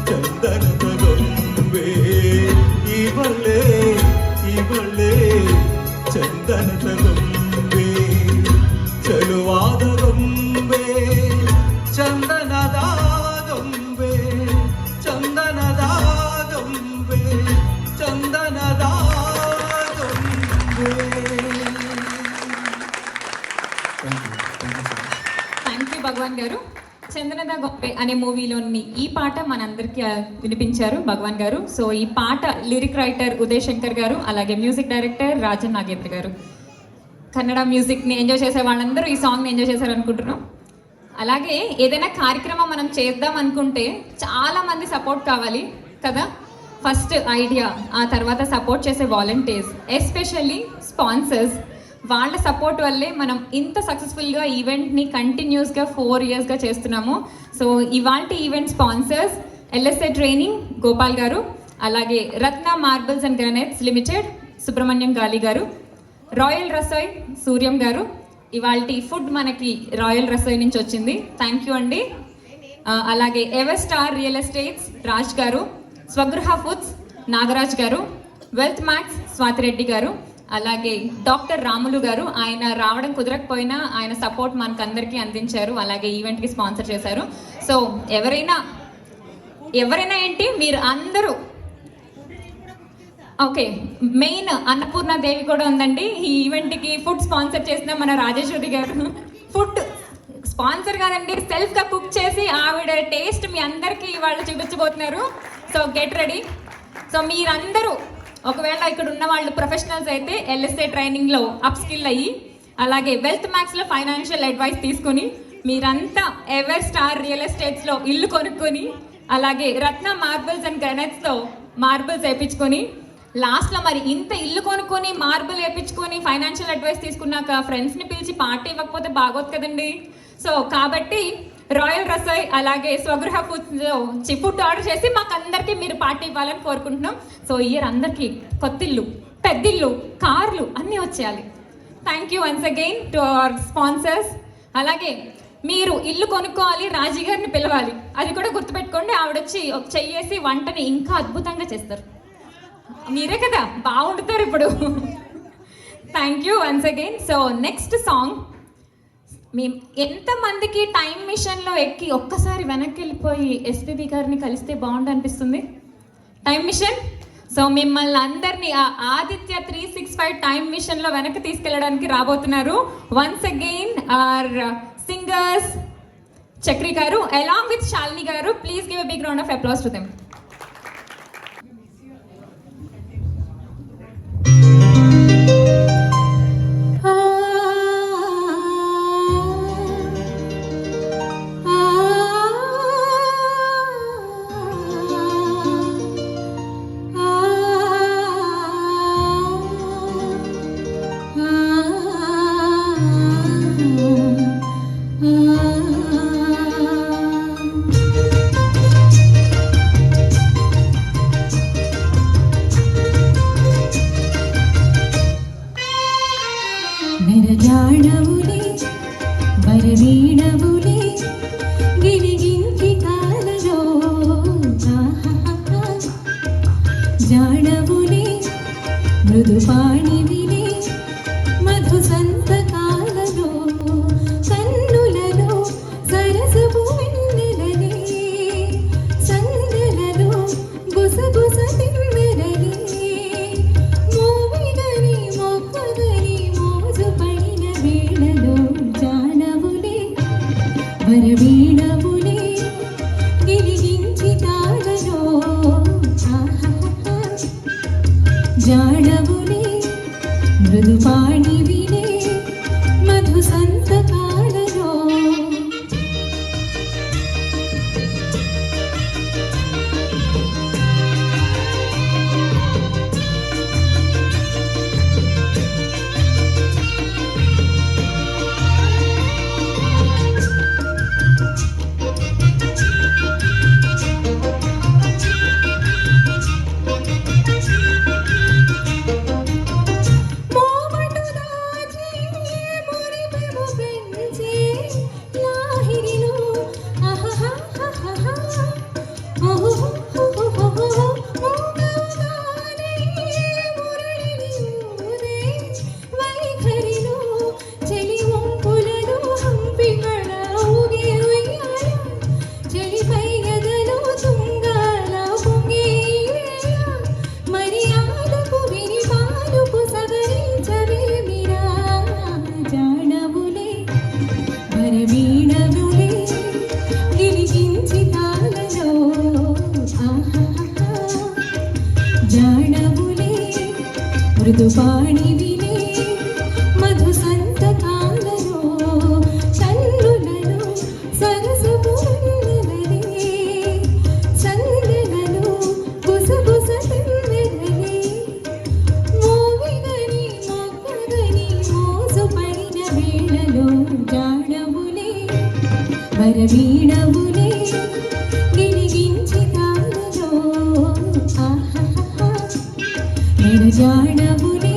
ಚಂದನದ ಗೊಂಬೆ ಇವಳೆ ಇವಳೆ ಚಂದನದ ಗೊಂಬೆ ಚಲುವಾದ ಗೊಂಬೆ ಚಂದನದ ಗೊಂಬೆ ಚಂದನದ ಗೊಂಬೆ ಚಂದನದ ಗೊಂಬೆ థ్యాంక్ యూ భగవాన్ గారు. చంద్రనద గొప్పే అనే మూవీలోని ఈ పాట మనందరికీ వినిపించారు భగవాన్ గారు. సో ఈ పాట లిరిక్ రైటర్ ఉదయ్ శంకర్ గారు, అలాగే మ్యూజిక్ డైరెక్టర్ రాజన్ నాగేంద్ర గారు. కన్నడ మ్యూజిక్ని ఎంజాయ్ చేసే వాళ్ళందరూ ఈ సాంగ్ని ఎంజాయ్ చేశారు అనుకుంటున్నాం. అలాగే ఏదైనా కార్యక్రమం మనం చేద్దాం అనుకుంటే చాలామంది సపోర్ట్ కావాలి కదా. ఫస్ట్ ఐడియా, ఆ తర్వాత సపోర్ట్ చేసే వాలంటీర్స్, ఎస్పెషల్లీ స్పాన్సర్స్. వాళ్ళ సపోర్ట్ వల్లే మనం ఇంత సక్సెస్ఫుల్గా ఈవెంట్ని కంటిన్యూస్గా 4 ఇయర్స్గా చేస్తున్నాము. సో ఇవాళ event sponsors LSA training Gopal గారు, అలాగే Ratna marbles and granites limited Subrahmanyam Gali గారు, రాయల్ రసోయ్ సూర్యం గారు. ఇవాళ ఫుడ్ మనకి రాయల్ రసోయ్ నుంచి వచ్చింది, థ్యాంక్ యూ అండి. అలాగే ever star real estates Raj గారు, స్వగృహ ఫుడ్స్ నాగరాజ్ గారు, వెల్త్ మ్యాక్స్ స్వాతిరెడ్డి గారు, అలాగే డాక్టర్ రాములు గారు. ఆయన రావడం కుదరకపోయినా ఆయన సపోర్ట్ మనకందరికీ అందించారు, అలాగే ఈవెంట్కి స్పాన్సర్ చేశారు. సో ఎవరైనా ఏంటి, మీరు అందరూ ఓకే. మెయిన్ అన్నపూర్ణ దేవి కూడా ఉందండి ఈ ఈవెంట్కి. ఫుడ్ స్పాన్సర్ చేసిన మన రాజేశ్వరి గారు. ఫుడ్ స్పాన్సర్ కాదండి, సెల్ఫ్గా కుక్ చేసి ఆవిడ టేస్ట్ మీ అందరికీ వాళ్ళు చూపించబోతున్నారు. So get ready. సో మీరందరూ ఒకవేళ ఇక్కడ ఉన్న వాళ్ళు ప్రొఫెషనల్స్ అయితే ఎల్ఎస్ఏ ట్రైనింగ్లో అప్ స్కిల్ అయ్యి, అలాగే వెల్త్ మ్యాక్స్లో ఫైనాన్షియల్ అడ్వైస్ తీసుకుని మీరంతా ఎవర్ స్టార్ రియల్ ఎస్టేట్స్లో ఇల్లు కొనుక్కొని, అలాగే రత్న మార్బుల్స్ అండ్ గ్రానైట్స్తో మార్బుల్స్ వేయించుకొని, లాస్ట్లో మరి ఇంత ఇల్లు కొనుక్కొని మార్బుల్ వేయించుకొని ఫైనాన్షియల్ అడ్వైస్ తీసుకున్నాక ఫ్రెండ్స్ని పిలిచి పార్టీ ఇవ్వకపోతే బాగోదు కదండి. సో కాబట్టి రాయల్ రసోయ్ అలాగే స్వగృహ ఫుడ్స్లో ఫుడ్ ఆర్డర్ చేసి మాకు అందరికీ మీరు పార్టీ ఇవ్వాలని కోరుకుంటున్నాం. సో ఇయర్ అందరికీ కొత్తిల్లు, పెద్దిల్లు, కార్లు అన్నీ వచ్చేయాలి. Thank you once again to our sponsors. అలాగే మీరు ఇల్లు కొనుక్కోవాలి, రాజీ గారిని పిలవాలి, అది కూడా గుర్తుపెట్టుకోండి. ఆవిడొచ్చి చెయ్యేసి వంటని ఇంకా అద్భుతంగా చేస్తారు. మీరే కదా బాగుంటారు ఇప్పుడు. Thank you once again. So next song, మేము ఎంతమందికి టైం మిషన్లో ఎక్కి ఒక్కసారి వెనక్కి వెళ్ళిపోయి ఎస్పీబీ గారిని కలిస్తే బాగుండు అనిపిస్తుంది టైం మిషన్? సో మిమ్మల్ని అందరినీ ఆ ఆదిత్య 365 టైం మిషన్లో వెనక్కి తీసుకెళ్ళడానికి రాబోతున్నారు. Once again our singers Chakri గారు అలాంగ్ విత్ శాలిని గారు. Please give a big round of applause to them. జాడవులే వరవీణవులే గిరిగించి కాలలో జాడవులే మృదుపాణివిలే మధు సంతకాలలో కన్నులలో సరసపు వెన్నెలలే సందెలలో గుసగుస తిమ్మెరలే మోవిగని మొక్కగని మోజు పడిన వేళలో జానవులే వరవీణవులే గిలిగించి తాళలో జాడవులే మృదుపాణివిలే మధు సంతకాలలో జాడవులే మృదుపాణివిలే మధు సంతకాలలో కన్నులలో సరసపు వెన్నెలలే సందెలలో గుసగుస తిమ్మెరలే మోవిగని మొక్కగని మోజు పడిన వేళలో జాడవులే వరవీణవులే గిలిగించి తాళలో జాడవులే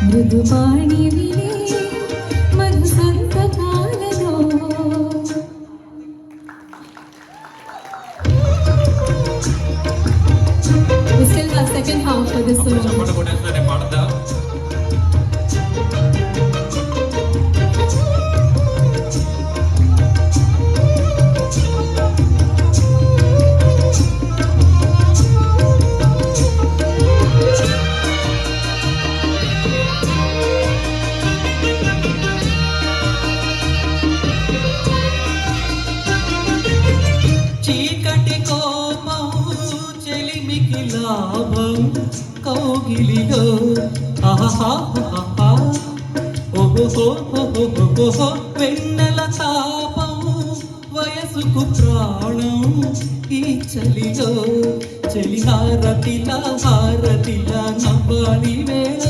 మృదుపాణివిలే మధు సంతకాలలో We still have second half for this song. చప్పట కొట్టేసిన నేను పాడతా. చీకటి కోపం చెలిమికి లాభం కౌగిలిలో ఆహాహాహా ఓహో వెన్నెల తాపం వయసుకు ప్రాణం ఈ చలిలో చెలి హారతిలా నవ్వాలి వేళ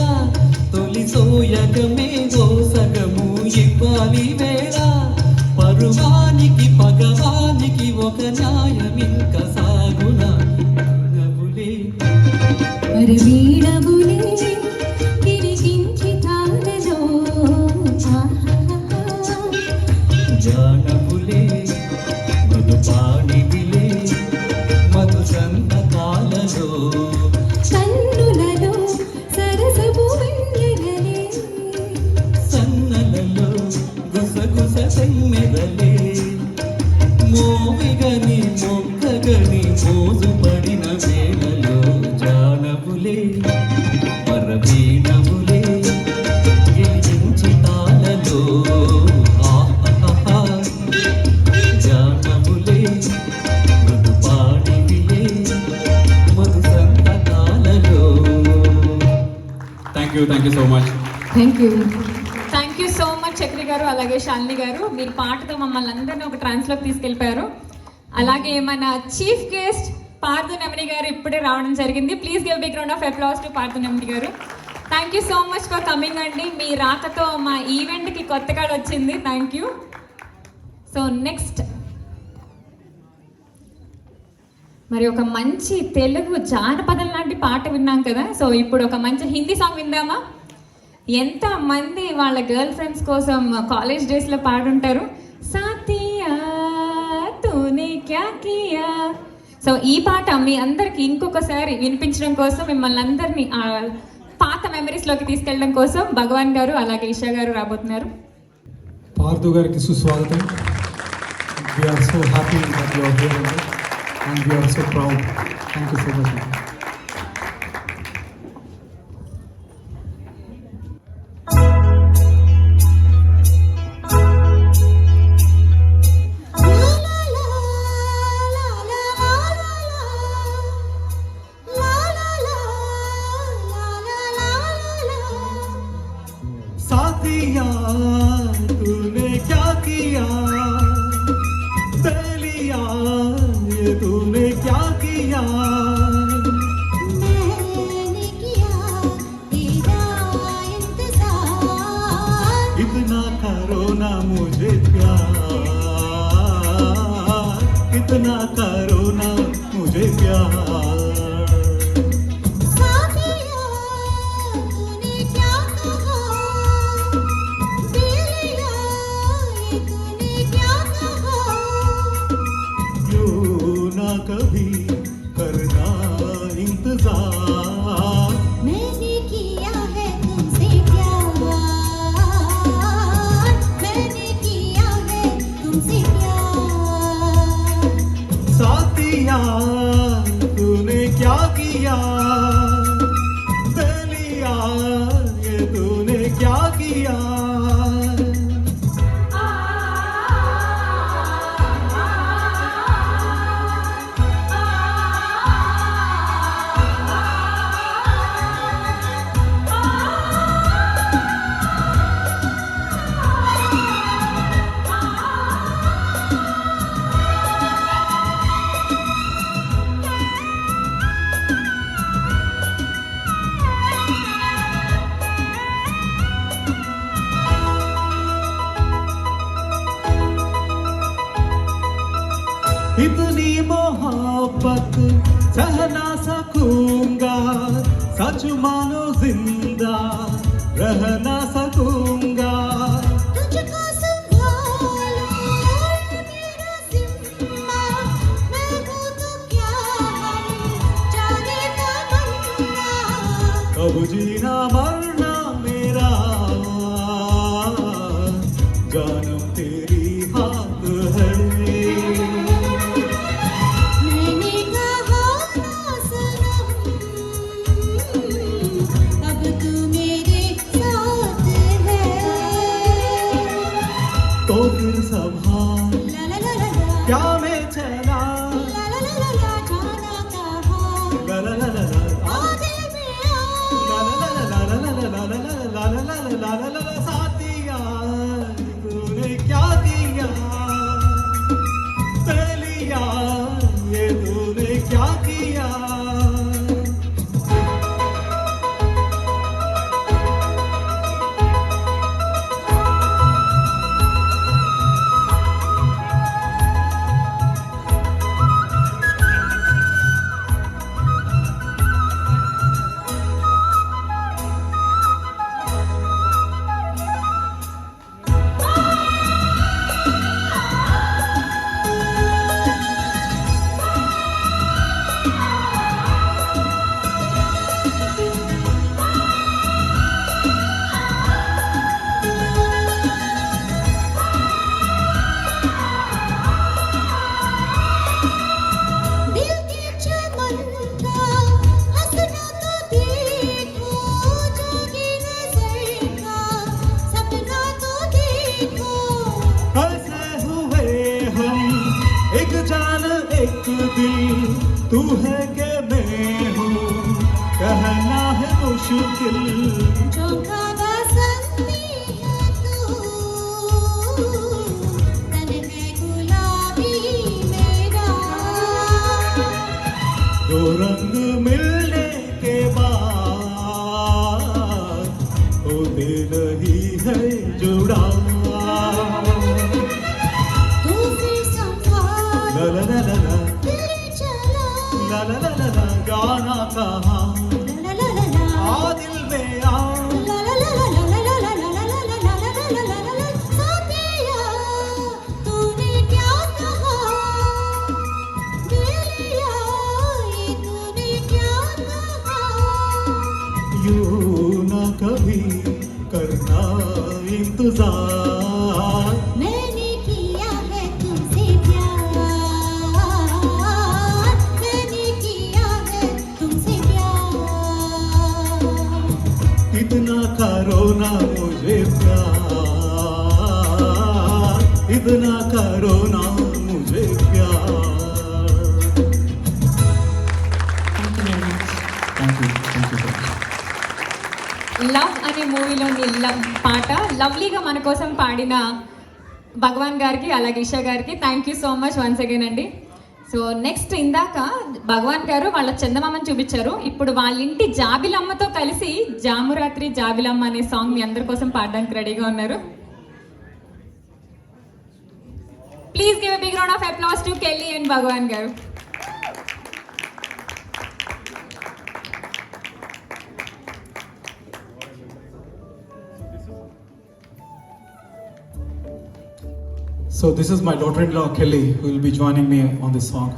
తొలి సోయగమే ఓ సగము ఇవ్వాలి వేళ పరువానికి పగవానికి ఒక న్యాయమింక సాగునా నవ్వులే వరవీణవులే గిరిగించి తాళలో జానవులే మధుపాణివిలే మధు సంతకాలలో కన్నులలో సరసపు వెన్నెలలే సన్నలలో గుసగుస సెమ్మెదలే మోవిగని మొక్కగని మోజు పడిన వేళలో జానవులే వరవీణవులే గిలిగించి తాళలో జానవులే మృదుపాణివిలే మధు సంతకాలలో. Thank you so much. Thank you so much Chakri గారు, అలాగే శాలిని గారు. మీరు పాటతో మమ్మల్ని అందరినీ ఒక ట్రాన్స్లోకి తీసుకెళ్ళిపోయారు. అలాగే మన చీఫ్ గెస్ట్ పార్థు నెమలి గారు ఇప్పుడే రావడం జరిగింది. Please give big round of applause to Parthu Nemali గారు. Thank you so much for coming అండి. మీ రాకతో మా ఈవెంట్కి కొత్త కార్డ్ వచ్చింది. Thank you. సో నెక్స్ట్ మరి ఒక మంచి తెలుగు జానపదం లాంటి పాట విన్నాం కదా. సో ఇప్పుడు ఒక మంచి హిందీ సాంగ్ విందామా? ఎంత మంది వాళ్ళ గర్ల్ ఫ్రెండ్స్ కోసం కాలేజ్ డేస్లో పాడుంటారు, సాతియా తూనే క్యా కియా. సో ఈ పాట మీ అందరికి ఇంకొకసారి వినిపించడం కోసం, మిమ్మల్ని అందరినీ ఆ పాత మెమరీస్లోకి తీసుకెళ్ళడం కోసం భగవాన్ గారు అలాగే ఇషా గారు రాబోతున్నారు. పార్థు గారికి సుస్వాగతం. We're so happy that you are here and we're so proud. Thank you so much. साथिया तूने क्या किया, पहलिया ये तूने क्या किया, मैंने किया तेरा इंतजार, इतना करो ना मुझे प्यार, इतना करो ना मुझे प्यार, साथिया तूने क्या कहा, दिलिया ये तूने क्या कहा, यूं ना कभी करना इंतजार, मैंने किया है तुमसे प्यार, मैंने किया है तुमसे प्यार, साथिया तूने क्या किया, पहलिया ये तूने क्या किया, इतनी मोहब्बत सह ना सकूंगा, सच मानो जिंदा रह ना सकूंगा, तुझको संभालो मेरा जिम्मा, मैं हूँ तो क्या जाने तमन्ना, अब जीना मरना मेरा जानम तेरी हाथ है, मैंने कहा ना सनम, अब तू मेरे साथ है, तो फिर संभाल ला ला ला ला ला, क्या मैं चला, ला ला ला ला ला, जाना कहाँ, ला ला ला ला ला, आ दिल में आ, साथिया तूने क्या किया, पहलिया ये तूने क्या किया, दिल के चमन का हंसना तो देखो, जोगी नजर का सपना तो देखो, ऐसे हुए हम एक जान एक दिल, तू है के मैं हूँ कहना है मुश्किल, चौका बसंती है तू, तन है गुलाबी मेरा, दो रंग मिलने के बाद होते नहीं है जुड़ा, तू फिर संभाल, ला ला ला ला ला, दिल चला, ला ला ला ला ला, गाना कहाँ ला ला ला ला, आ दिल में आ, ला ला ला ला, इंतजार मैंने किया है तुमसे प्यार, मैंने किया है तुमसे प्यार। इतना करो ना मुझे प्यार, इतना करो ना मुझे प्यार। Thank you. Thank you. Love అనే మూవీలోని పాట లవ్లీగా మన కోసం పాడిన భగవాన్ గారికి అలాగే ఇషా గారికి thank you so much once again అండి. సో నెక్స్ట్ ఇందాక భగవాన్ గారు వాళ్ళ చందమామని చూపించారు. ఇప్పుడు వాళ్ళ ఇంటి జాబిలమ్మతో కలిసి జామురాత్రి జాబిలమ్మ అనే సాంగ్ మీ అందరి కోసం పాడడానికి రెడీగా ఉన్నారు. Please give a big round of applause to Kelly and Bhagwan గారు. So this is my daughter-in-law Kelly who will be joining me on this song.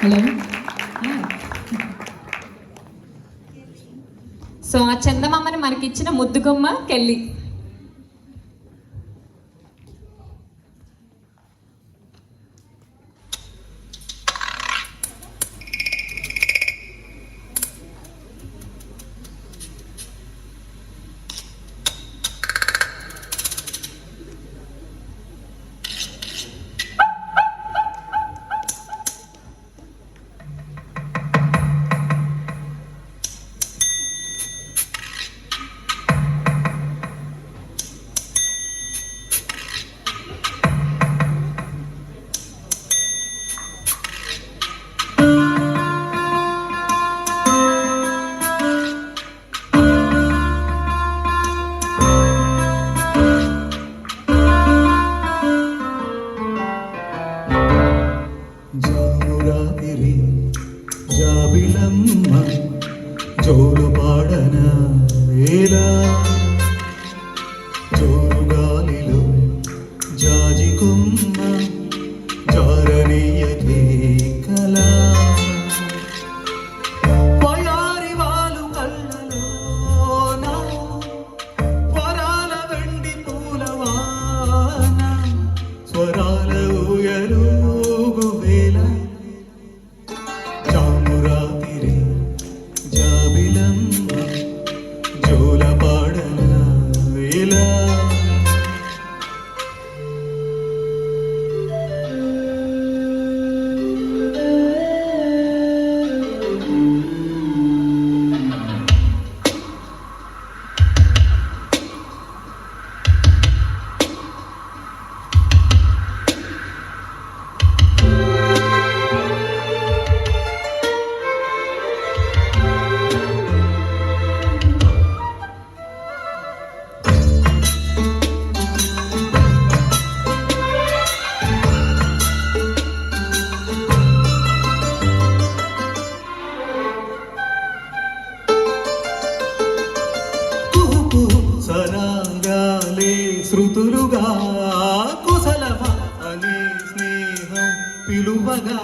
Hello. So ఆ చందమామని మనకి ఇచ్చిన ముద్దుగుమ్మ కెళ్ళి. జామురాతిరి జాబిలమ్మ జోడు పాడన వేళ జోరు గాలిలో జాజి కొమ్మ జారనీయకే కళ వయారి వాలు కళ్ళలోన వరాల వెండి పూలవాన స్వరాల ఊయలుగు వేళ జామురాతిరి జాబిలమ్మ జోల పాడన వేళ సరాగాలే శృతులుగా కుశలమ అనే స్నేహం పిలువగా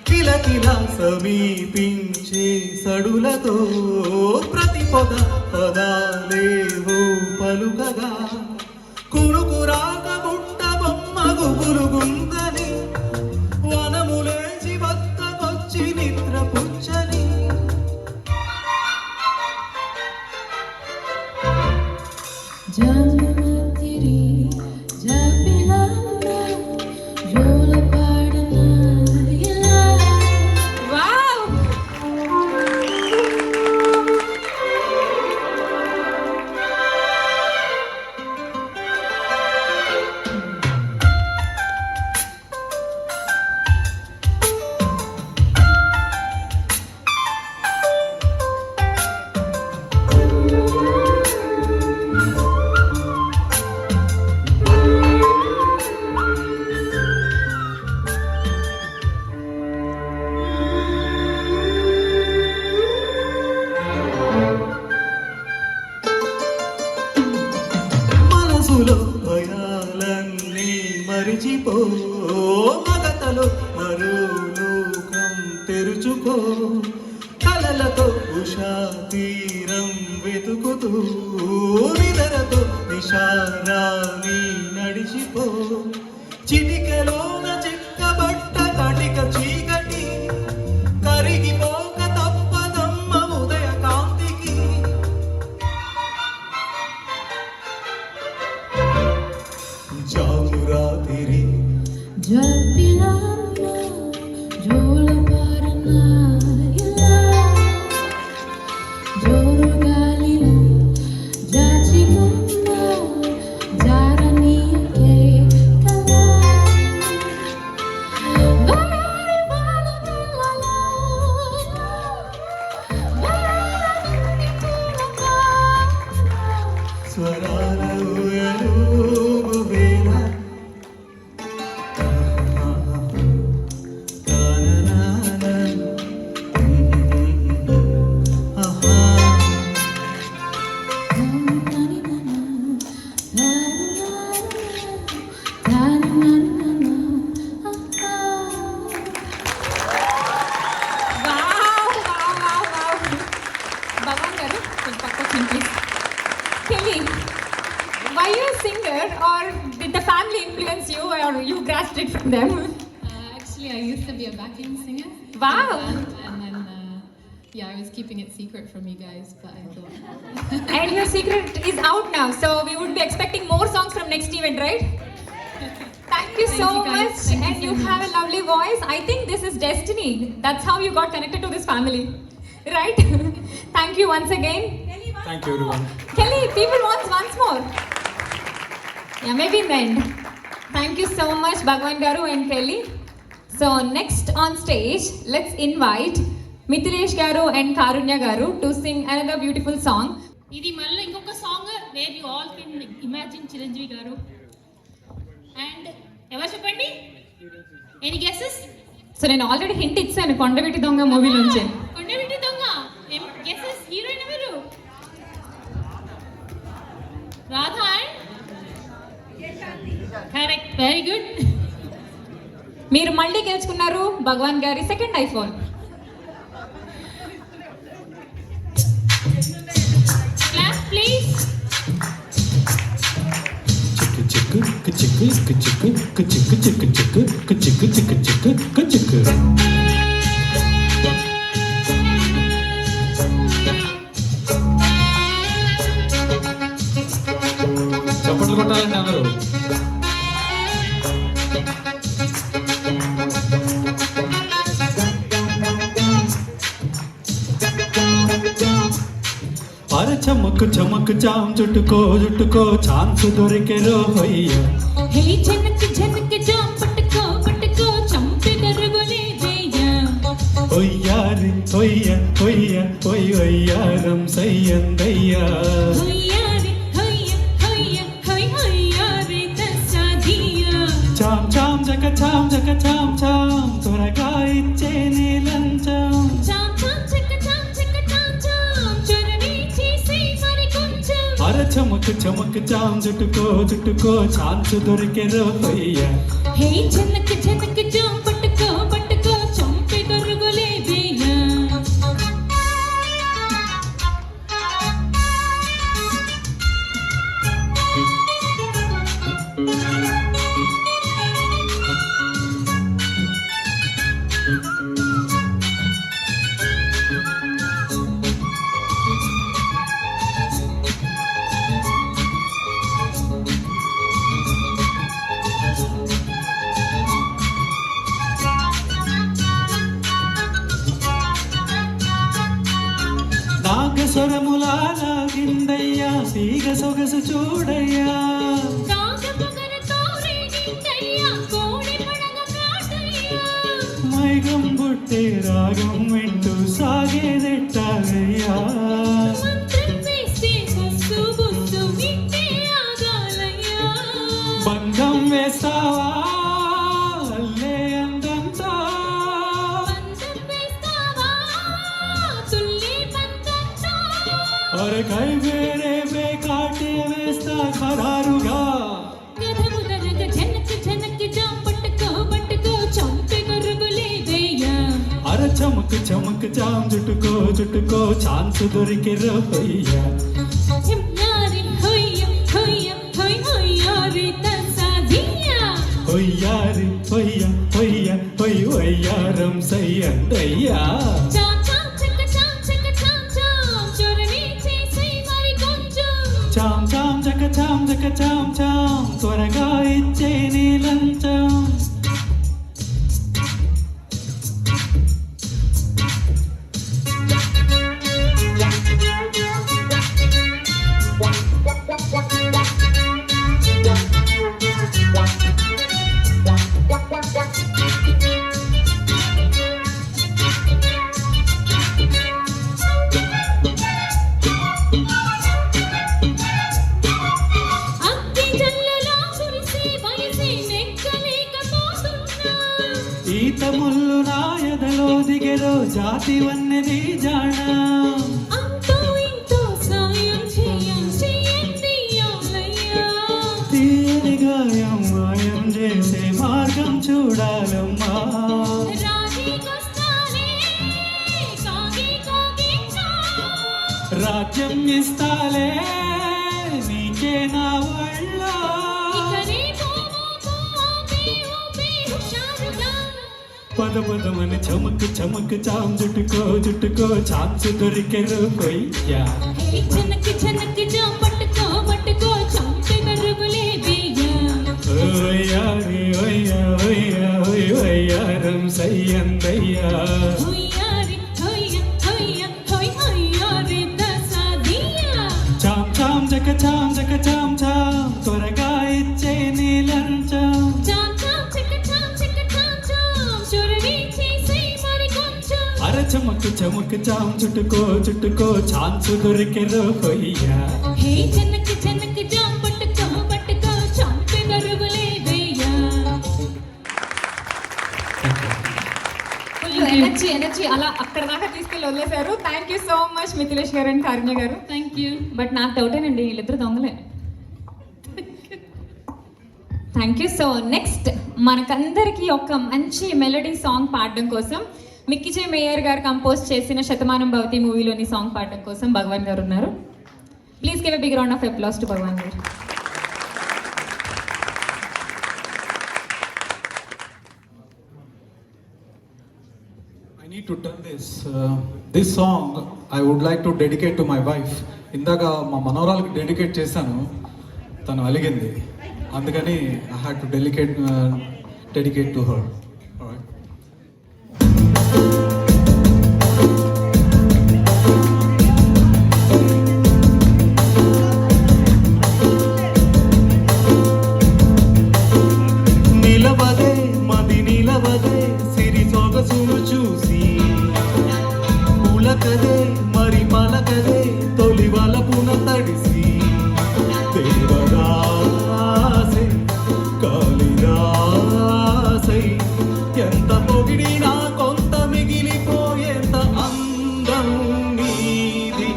కిలకిల సమీపించే సడులతో ప్రతి పొద పదాలేవో పలుకగా కురుకురాక బుట్ట బొమ్మ గుబులుగుందని వనములేచి వద్దకొచ్చి నిద్ర పుచ్చని జామురాత్రి జాబిలమ్మ జోల పాడన వేళ. వావ్. ఉషా తీరం వెతుకుతూ నిదరతో నిషారాని నడిచిపో చిటికలోన చిక్కబట్ట కటిక చీకటి కరిగిపోక తప్పదమ్మ ఉదయ కాంతికి జామురాతిరి స్వరాల ఊయలూగు వేళ భగవాన్ గారు కొంచెం పక్కకు వచ్చేయండి, please. Kelly, were you a singer or did the family influence you or you grasped it from them? Actually, I used to be a backing singer. Wow. And then, yeah, I was keeping it secret from you guys, but I thought. And your secret is out now, so we would be expecting more songs from next event, right? Thank you Thank so you, guys. much. Thank you And so you have a lovely voice. I think this is destiny. That's how you got connected to this family, right? Thank you once again. Thank you, everyone. Kelly, people want once more. Yeah, maybe in the end. Thank you so much, Bhagwan Garu and Kelly. So next on stage, let's invite Mithilesh Garu and Karunya Garu to sing another beautiful song. ఇది మళ్ళీ ఇంకొక song where you all can imagine Chiranjeevi గారు and ఎవరు చెప్పండి any guesses so నేను already hint ఇచ్చాను కొండవీటి దొంగ movie నుంచి. కొండవీటి దొంగ గెసెస్ హీరోయిన్ ఎవరు రాధా కరెక్ట్ వెరీ గుడ్ మీరు మళ్ళీ గెలుచుకున్నారు భగవాన్ గారి సెకండ్ ఐఫోన్. క్లాప్ ప్లీజ్ చిక్కు చిక్కు చిక్కు చిక్కు చిక్కు చిక్కు చిక్కు చిక్కు చిక్కు చిక్కు చప్పట్లు కొట్టాలండి అందరూ. అరే చమక్ చమక్ చాం చుట్టుకో చుట్టుకో ఛాన్స్ దొరికే రోయ్య హే జనక్ జనక్ జాం పట్టుకో పట్టుకో చంపి దరుగులే జయ ఒయ్యారి ఒయ్య ఒయ్య ఒయ్ ఒయ్యారం సయ్యందయ్యా హొయ్యారి హొయ్య హొయ్య హొయ్ హొయ్యారి తస్సాదియా చాం చాం జక చాం త్వరగా ఇచ్చే నీలంచం చాం చాం చెక్క చాం చొరవి చేసి మరి కొంచెం అరే చమక్ చమక్ చాం చుట్టుకో చుట్టుకో ఛాన్స్ దొరికే రోయ్య హే జనక్ జనక్ జాం పట్టుకో పట్టుకో చంపి దరుగులే జయ నాగస్వరములాగిందయ్యా తీగ సొగసు చూడయ్యా మైగం బుట్టే రాగం వింటూ సాగేదెట్టాగయ్యా బంధం వేస్తావా అల్లే అందంతో అరే కై వేరే వే కాటే వేస్తా ఖరారుగా అర చమక్ చమక్ చాం చుట్టుకో చుట్టుకో ఛాన్స్ దొరికి రొయ్యా యారి హొయ్య హొయ్య హొయ్ హొయ్యారి తసాదియా ఒయ్యారి ఒయ్య ఒయ్య ఒయ్ ఒయ్యారం సయ్యందయ్యా చాం చాం చక చాం చక చాం చాం చొరవి చేసే మరి కొంచెం చాం చాం చక చాం చక చాం చాం త్వరగా ఇచ్చే నీ లంచం అగ్గి జల్లలా కురిసే వయసే నెక్కలేకపోతున్నా ఈత ముళ్ళు నా ఎదలో దిగెరో జాతి వన్నెది జాణ అంతో ఇంతో సాయం చేయండి యాలయ్యా తీయని గాయం మాయం చేసే మార్గం చూడాలమ్మా రాజీకొస్తానే కాగి కాగిచ్చా రాజ్యం ఇస్తాలే నీకే నా వాళ్ళ ఇకనే పోమోతో ఆపే ఊపే హుషారుగా పద పదమని చమక్ చమక్ చాం జుట్టుకో ఛాన్స్ దొరికెరు కొయ్యా హే చనక్ చనక్ జా పట్టుకో పట్టుకో చంపే మెరుగులే బియ్యా ఓయ్యారి ఒయ్యా ఒయ్యా ఒయ్ ఒయ్యారం సయ్యందయ్యా హొయ్యారి హొయ్య హొయ్య హొయ్ హొయ్యారి తసాదియా చాం చాం చక చాం చాం త్వరగా ఇచ్చే నీ లంచం చాం చాం చక చాం చొరవి చేసే మరి కొంచెం అర చమక్ చాం చుట్టుకో ఛాన్స్ దొరికెరు కొయ్యా హే చనక్ చనక్ జా పట్టుకో పట్టుకో చంపే మెరుగులే బియ్యా ఫుల్ ఎనర్జీ అలా అక్కడ దాకా తీసుకెళ్ళి వదిలేశారు. Thank you so much Mithilesh గారు అండ్ కారుణ్య గారు. థ్యాంక్ యూ బట్ నాకు డౌటేనండి, వీళ్ళిద్దరు దొంగలే. Thank you. సో నెక్స్ట్ మనకందరికీ ఒక మంచి మెలోడీ సాంగ్ పాడడం కోసం మిక్కీ మేయర్ గారు కంపోజ్ చేసిన శతమానం భవతి మూవీలోని సాంగ్ పాడడం కోసం భగవాన్ గారు ఉన్నారు. Please give a big round of applause to Bhagwan గారు. I need to tell this. This song I would like to dedicate to my wife. ఇందాక మా మనవరాలకి డెడికేట్ చేశాను, తను అలిగింది, అందుకని I had to dedicate to her. All right. నిలవదే మది నిలవదే సిరి సొగసును చూసి పులకదే మరి పలకదే తొలి వలపున తడిసి దేవదాసై కాళిదాసై ఎంత పొగిడినా కొంత మిగిలిపోయేంత అందం నీది.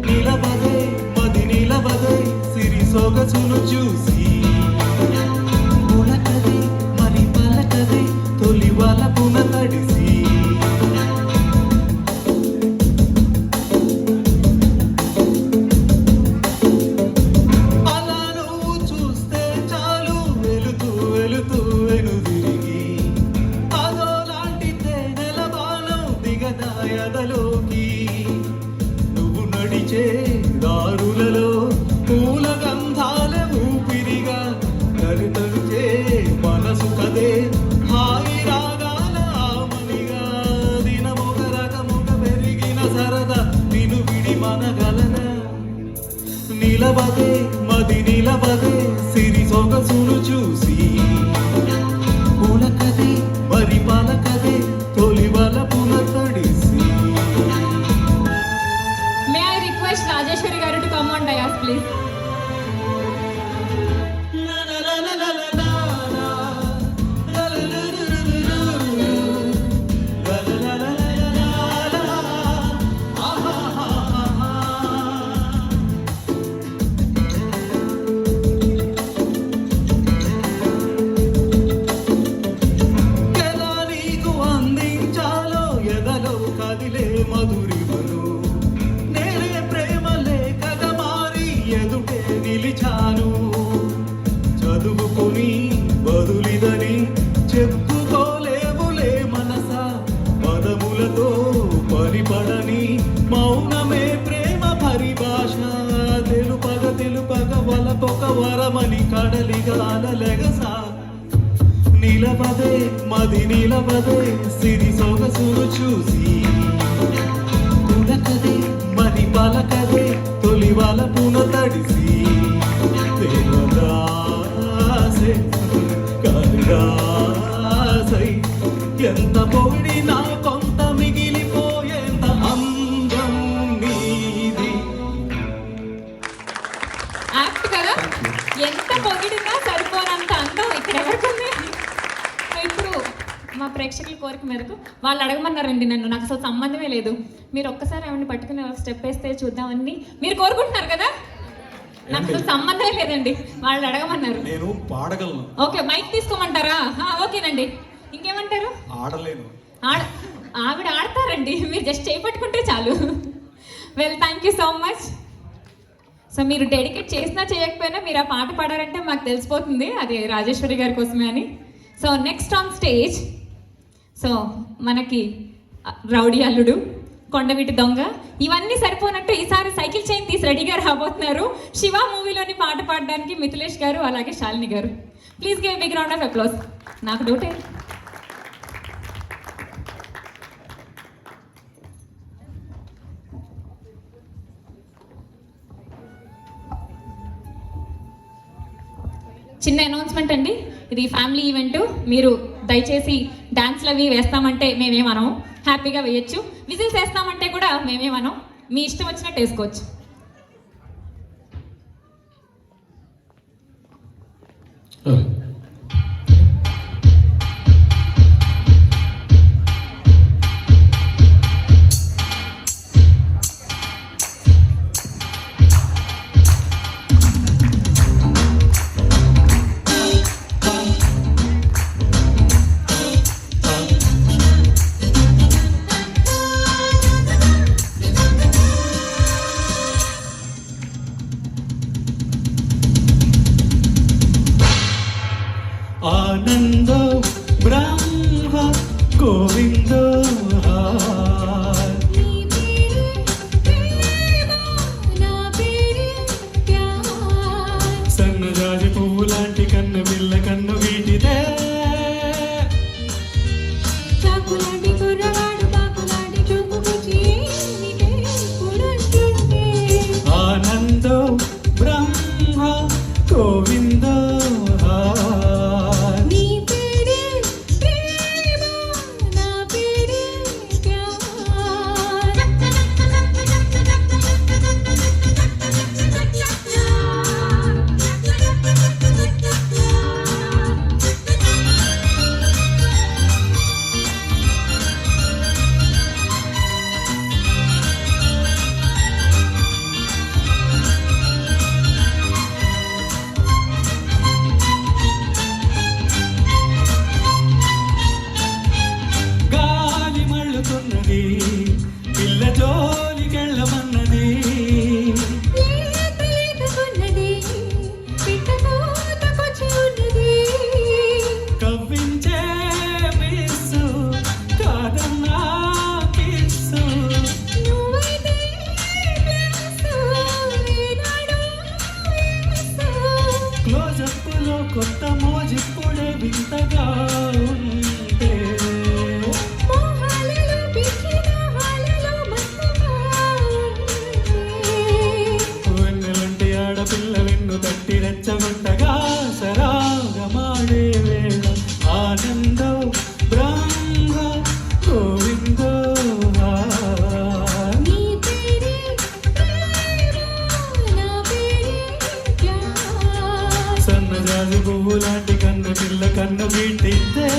నిలవదే మది నిలవదే సిరి సొగసును చూసి పులకదే మరి పలకదే తొలి వలపున తడిసి అలా నువ్వు చూస్తే చాలు వెలుతూ వెనుదిరిగి అదో లాంటి తేనెల బాణం దిగదాయదలోకి నువ్వు నడిచే దారులలో పూల గంధాల ఊపిరిగా తరితరిచే మనసు కదే హాయి రాగాల ఆమనిగా దినమొక రకముక పెరిగిన సరదా నిను విడి మనగలనా. నిలవదే మది నిలవదే సిరి సొగసును చూసి పులకదే మరి పలకదే తొలి వలపున తడిసి. మే ఐ రిక్వెస్ట్ రాజేశ్వరి గారు to come on dais please. ఎలా నీకు అందించాలో ఎదలో కదిలే మధురిమను వరమని కడలిగాల లెగసా నిలబదే మది నిలబదే సిరి సొగసును చూసి ఉడకదే మరి పలకదే తొలి వలపున తడిసి దేవదాసే కరుణాసై ఎంత పొగిడినా కొంత మిగిలిపోయేంత అందం నీది. యాక్ట్ కదా, ఎంత పొగిడినా సరిపోనంత అందం ఇక్కడ ఎవరికుంది? సో ఇప్పుడు మా ప్రేక్షకుల కోరిక మేరకు వాళ్ళు అడగమన్నారండి నన్ను, నాకు అసలు సంబంధమే లేదు, మీరు ఒక్కసారి ఆవిడని పట్టుకుని ఒక స్టెప్ వేస్తే చూద్దామని మీరు కోరుకుంటున్నారు కదా, నాకు అసలు సంబంధమే లేదండి, వాళ్ళు అడగమన్నారు. నేను పాడగలను, ఓకే మైక్ తీసుకోమంటారా? ఓకేనండి, ఇంకేమంటారు? ఆడలేను. ఆవిడ ఆడతారండి, మీరు జస్ట్ చేపట్టుకుంటే చాలు. Well thank you so much. So మీరు డెడికేట్ చేసినా చేయకపోయినా మీరు ఆ పాట పాడారంటే మాకు తెలిసిపోతుంది అది రాజేశ్వరి గారి కోసమే అని. So next on stage, so మనకి రౌడీ అల్లుడు, కొండవీటి దొంగ, ఇవన్నీ సరిపోనట్టు ఈసారి సైకిల్ చైన్ తీసి రెడీగా రాబోతున్నారు శివ మూవీలోని పాట పాడడానికి మిథిలేష్ గారు అలాగే శాలిని గారు. Please give big round of applause. నాకు డౌటే, చిన్న అనౌన్స్మెంట్ అండి, ఇది ఫ్యామిలీ ఈవెంట్, మీరు దయచేసి డాన్స్లు అవి వేస్తామంటే మేమేమనం, హ్యాపీగా వేయచ్చు, విజిల్స్ వేస్తామంటే కూడా మేమేమనం, మీ ఇష్టం వచ్చినట్టు వేసుకోవచ్చు. ఆనందో బ్రహ్మ గోవిందో సన్నజాజి పువ్వు లాంటి కన్న పిల్ల కన్ను వీటిదే ఆనందో బ్రహ్మ గోవిందో పిల్ల జోలికెళ్ళమన్నది కవ్వించే పిస్సు కాదన్నా కిస్సు క్లోజప్పులో కొత్త మోజిప్పుడే వింతగా ఉంటే పిల్ల వెన్ను తట్టి రెచ్చగొట్టగా సరాగమాడే వేళ ఆనందో బ్రహ్మ గోవిందో సన్నజాజి పువ్వు లాంటి కన్ను పిల్ల కన్ను వీటిద్దే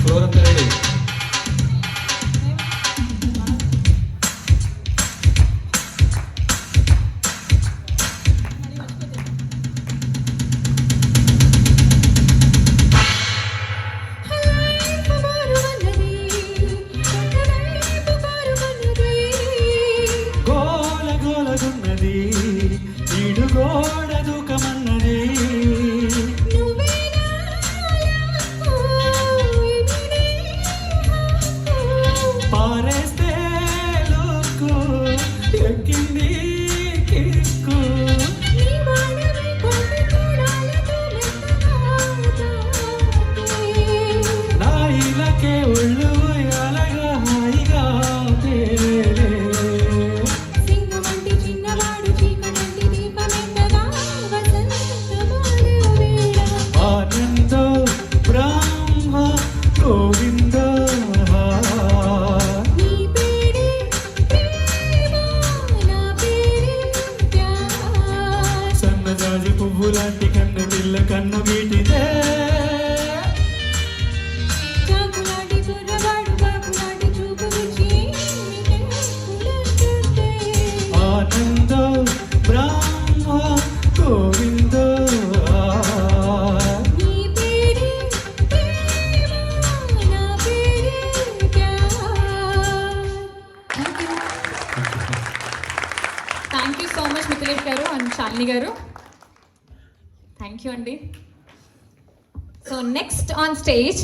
ఫ్లోర్ అంతా రెడీ. తాకే ఒళ్ళు ఉయ్యాలగా హాయిగా తేలే. సింగమంటి చిన్నవాడు చీకటంటి దీపమెంతగా వసంతమాలె వేళ. ఆనందో బ్రహ్మ గోవింద నీ పేరే ప్రేమ, నా పేరే ప్యార్. సన్నజాజి పువ్వు లాంటి కన్న పిల్ల కన్ను గీటిదే. చాకులాంటి కుర్రవాడు బాకులాంటి చూపు రుచి నీకే పులకిస్తే. ఆనందో బ్రహ్మ గోవింద నీ పేరే ప్రేమ, నా పేరే ప్యార్. Thank you so much Mithilesh గారు అండ్ శాలిని గారు. థ్యాంక్ యూ అండి. So next on stage,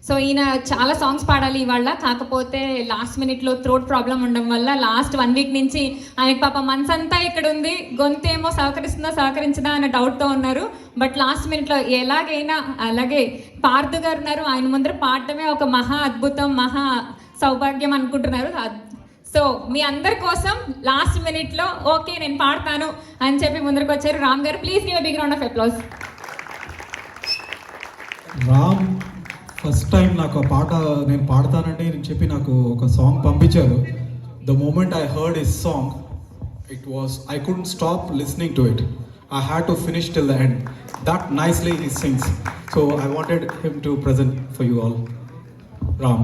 so ఈయన చాలా సాంగ్స్ పాడాలి ఇవాళ, కాకపోతే లాస్ట్ మినిట్లో థ్రోట్ ప్రాబ్లం ఉండడం వల్ల లాస్ట్ 1 వీక్ నుంచి ఆయనకి పాప మనసంతా ఇక్కడ ఉంది, గొంతేమో సహకరిస్తుందా సహకరించదా అనే డౌట్తో ఉన్నారు. బట్ లాస్ట్ మినిట్లో ఎలాగైనా, అలాగే పార్థు గారు ఉన్నారు, ఆయన ముందర పాడటమే ఒక మహా అద్భుతం, మహా సౌభాగ్యం అనుకుంటున్నారు. సో మీ అందరి కోసం లాస్ట్ మినిట్లో ఓకే నేను పాడతాను అని చెప్పి ముందరకు వచ్చారు రామ్ గారు. Please give a big round of applause. Ram first time నాకు ఆ పాట నేను పాడతానంటే నేను చెప్పి నాకు ఒక సాంగ్ పంపించారు. The moment I heard his song, it was I couldn't stop listening to it. I had to finish till the end. That nicely he sings. So I wanted him to present for you all. Ram.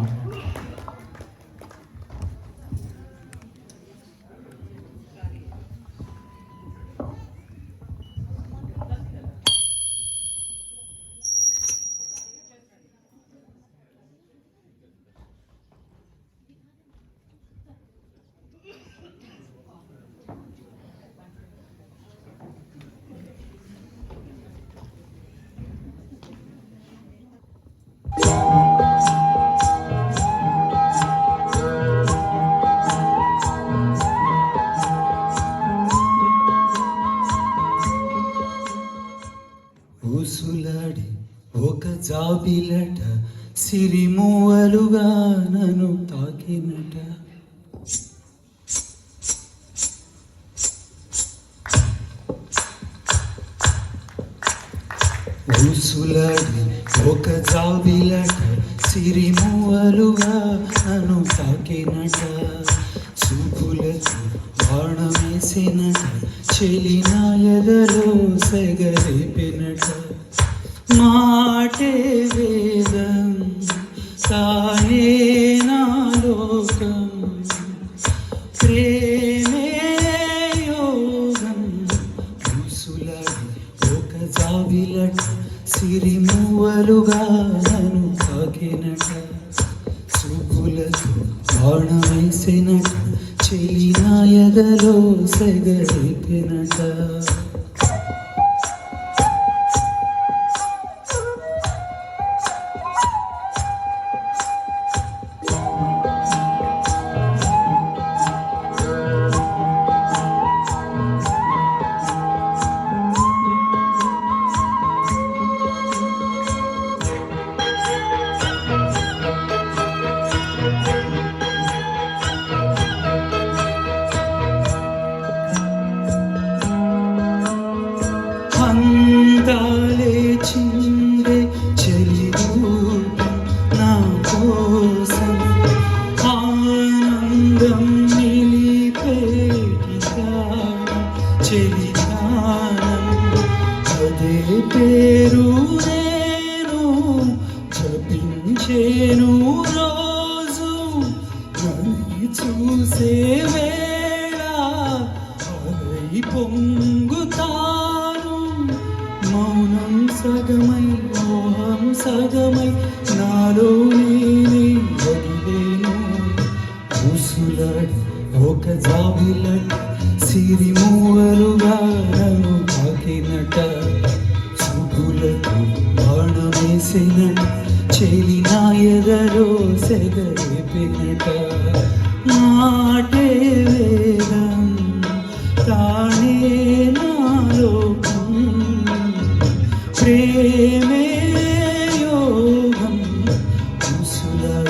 ఊసులాడి ఒక జాబిలట సిరిమూవలుగా నన్ను తాకినట. ఊసులాడి ఒక జాబిలట సిరిమూవలుగా నన్ను తాకినట. చూపులకు బాణమేసినట, చెలినా ఎదలో సెగరేపినట. మాటే వేదం తానే నా లోకం, ప్రేమే యోగం. ఊసులాడి ఒక జాబిలట సిరిమూవలుగా నన్ను తాకినట. చూపులకు బాణమేసినట, చెలినా ఎదలో సెగరేపినట. అందాలే చిందే చెలి రూపం నా కోసం, ఆనందం నిలిపేటి గానం చెలి గానం. అదే పేరు నేను జపించేను రోజు, నన్ను చూసే వేళ అలై పొంగుతాను. మౌనం సగమై మోహం సగమై నాలో నేనే వదిలేను. ఊసులాడి ఒక జాబిలట సిరిమూవలుగా నన్ను తాకినట. చూపులకు బాణమేసినట, చెలినా ఎదలో సెగరేపినట. మాటే వేదం తానే నా లోకం, ప్రేమే యోగం. ఊసులాడి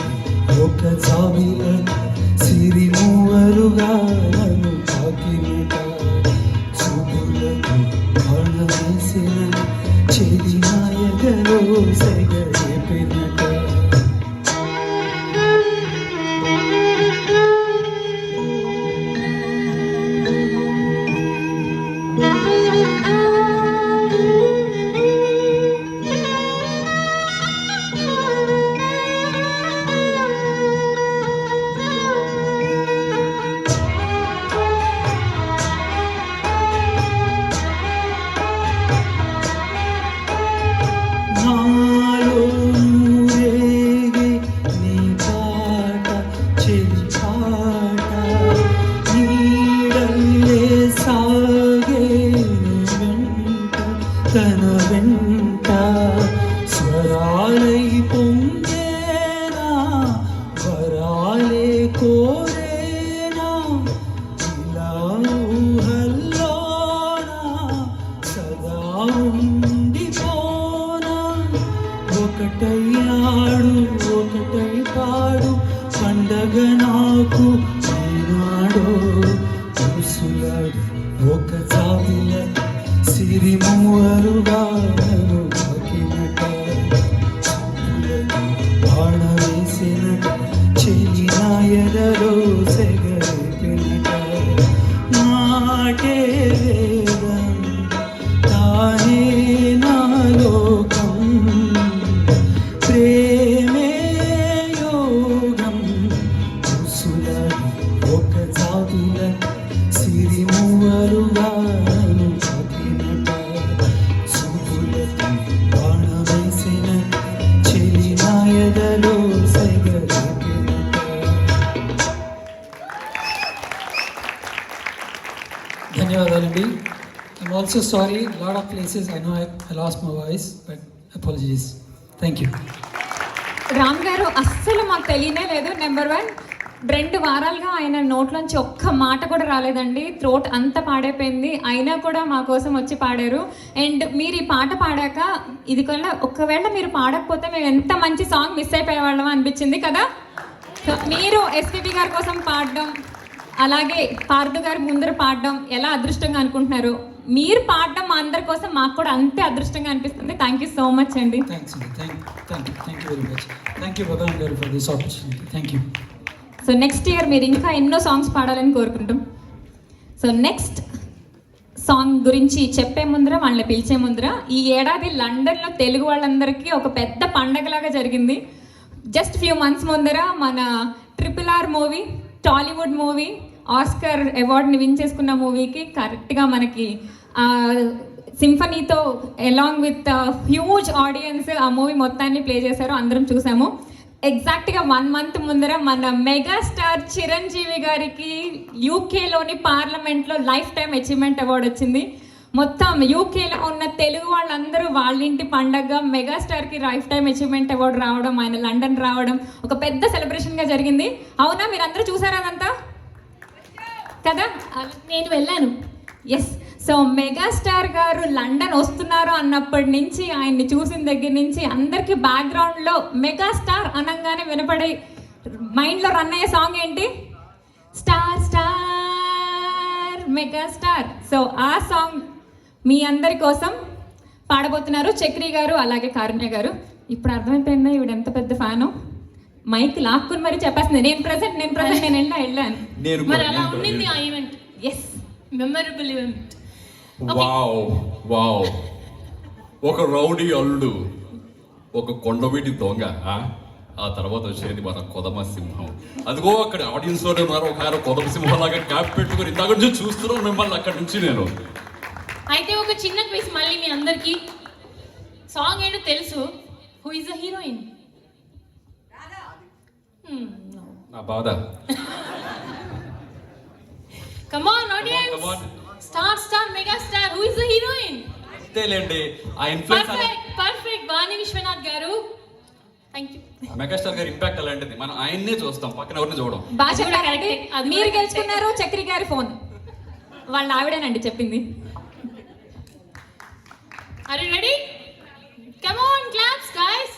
ఆడు ఒకటై పాడు పండగ నాకు ఈనాడో తెలుసులాడు ఒక జాబిల సిరిమూవరుగా నన్ను తాకినట బాణ వేసినట చెలి నాయదలో సెగరిపినట నాకే వేదం తానే నా లోకం ప్రేమే యోగం కుసులాడు ఒక జాబిల సిరిమూవరుగా నన్ను తాకినట చూపులతో బాణ వేసినట చెలి నాయదలో సెగరిపినట. ధన్యవాదాలండి. I'm also sorry lot of places I know I lost my voice but apologies. Thank you. Ram గారు అస్సలు మాకు తెలియనే లేదు. నెంబర్ 1, 2 వారాలుగా ఆయన నోట్లోంచి ఒక్క మాట కూడా రాలేదండి. థ్రోట్ అంతా పాడైపోయింది. అయినా కూడా మా కోసం వచ్చి పాడారు. అండ్ మీరు ఈ పాట పాడాక ఇది కల్లా ఒకవేళ మీరు పాడకపోతే మేము ఎంత మంచి సాంగ్ మిస్ అయిపోయేవాళ్ళం అనిపించింది కదా. సో మీరు ఎస్పీబీ గారి కోసం పాడడం, అలాగే పార్థు గారి ముందర పాడడం ఎలా అదృష్టంగా అనుకుంటున్నారు. మీరు పాడడం మా అందరి కోసం మాకు కూడా అంతే అదృష్టంగా అనిపిస్తుంది. థ్యాంక్ యూ సో మచ్ అండి. థ్యాంక్స్ అండి. Thank you very much. Thank you Bhagwan గారు for this opportunity. Thank you. So next year మీరు ఇంకా ఎన్నో సాంగ్స్ పాడాలని కోరుకుంటాం. సో నెక్స్ట్ సాంగ్ గురించి చెప్పే ముందర, వాళ్ళని పిలిచే ముందర, ఈ ఏడాది లండన్లో తెలుగు వాళ్ళందరికీ ఒక పెద్ద పండగలాగా జరిగింది. జస్ట్ ఫ్యూ మంత్స్ ముందర మన RRR movie, Tollywood movie, Oscar అవార్డ్ని విన్ చేసుకున్న మూవీకి కరెక్ట్గా మనకి సింఫనీతో అలాంగ్ విత్ హ్యూజ్ ఆడియన్స్ ఆ మూవీ మొత్తాన్ని ప్లే చేశారు. అందరం చూసాము. ఎగ్జాక్ట్గా 1 మంత్ ముందర మన మెగాస్టార్ చిరంజీవి గారికి యూకేలోని పార్లమెంట్లో లైఫ్ టైం అచీవ్మెంట్ అవార్డు వచ్చింది. మొత్తం యూకేలో ఉన్న తెలుగు వాళ్ళందరూ వాళ్ళ ఇంటి పండగ మెగాస్టార్కి లైఫ్ టైం అచీవ్మెంట్ అవార్డు రావడం, ఆయన లండన్ రావడం ఒక పెద్ద సెలబ్రేషన్గా జరిగింది. అవునా, మీరందరూ చూసారా అదంతా కదా? నేను వెళ్ళాను. ఎస్. సో మెగాస్టార్ గారు లండన్ వస్తున్నారు అన్నప్పటి నుంచి, ఆయన్ని చూసిన దగ్గర నుంచి అందరికీ బ్యాక్గ్రౌండ్లో మెగాస్టార్ అనగానే వినపడే మైండ్లో రన్ అయ్యే సాంగ్ ఏంటి? Star star megastar. సో ఆ సాంగ్ మీ అందరి కోసం పాడబోతున్నారు చక్రి గారు, అలాగే కారుణ్య గారు. ఇప్పుడు అర్థమైపోయిందా ఈవిడ ఎంత పెద్ద ఫ్యాను? మైక్ లాక్కుని మరి చెప్పేస్తుంది, నేను ప్రెసెంట్ నేను వెళ్ళాను. మరి అలా ఉండింది ఆ event. Yes, memorable event. Wow. ఒక రౌడీ అల్లుడు, ఒక కొండవీటి దొంగ, ఆ తర్వాత వచ్చేది మన కొదమ సింహం. అదిగో అక్కడ ఆడియన్స్ లోనే ఉన్నారు ఒక ఆయన కొదమ సింహం లాగా క్యాప్ పెట్టుకుని ఇందాక నుంచి చూస్తున్నాం మిమ్మల్ని అక్కడి నుంచి నేను. అయితే ఒక చిన్న క్విజ్ మళ్ళీ మీ అందరికి. సాంగ్ ఏంటో తెలుసు. Who is the heroine? నా బాధ. Come on audience. Star megastar, who is the heroine? అంతేలేండి, ఆ ఇన్ఫ్లుయెన్స్. పర్ఫెక్ట్ వాణి విశ్వనాథ్ గారు. Thank you. మెగాస్టార్ గారి ఇంపాక్ట్ అలాంటిది, మనం ఆయన్నే చూస్తాం, పక్కన ఎవరిని చూడం. బాగా చెప్పారండి. మీరు గెలుచుకున్నారు చక్రి గారి ఫోన్. వాళ్ళ ఆవిడేనండి చెప్పింది. Are you ready? Come on, claps, guys.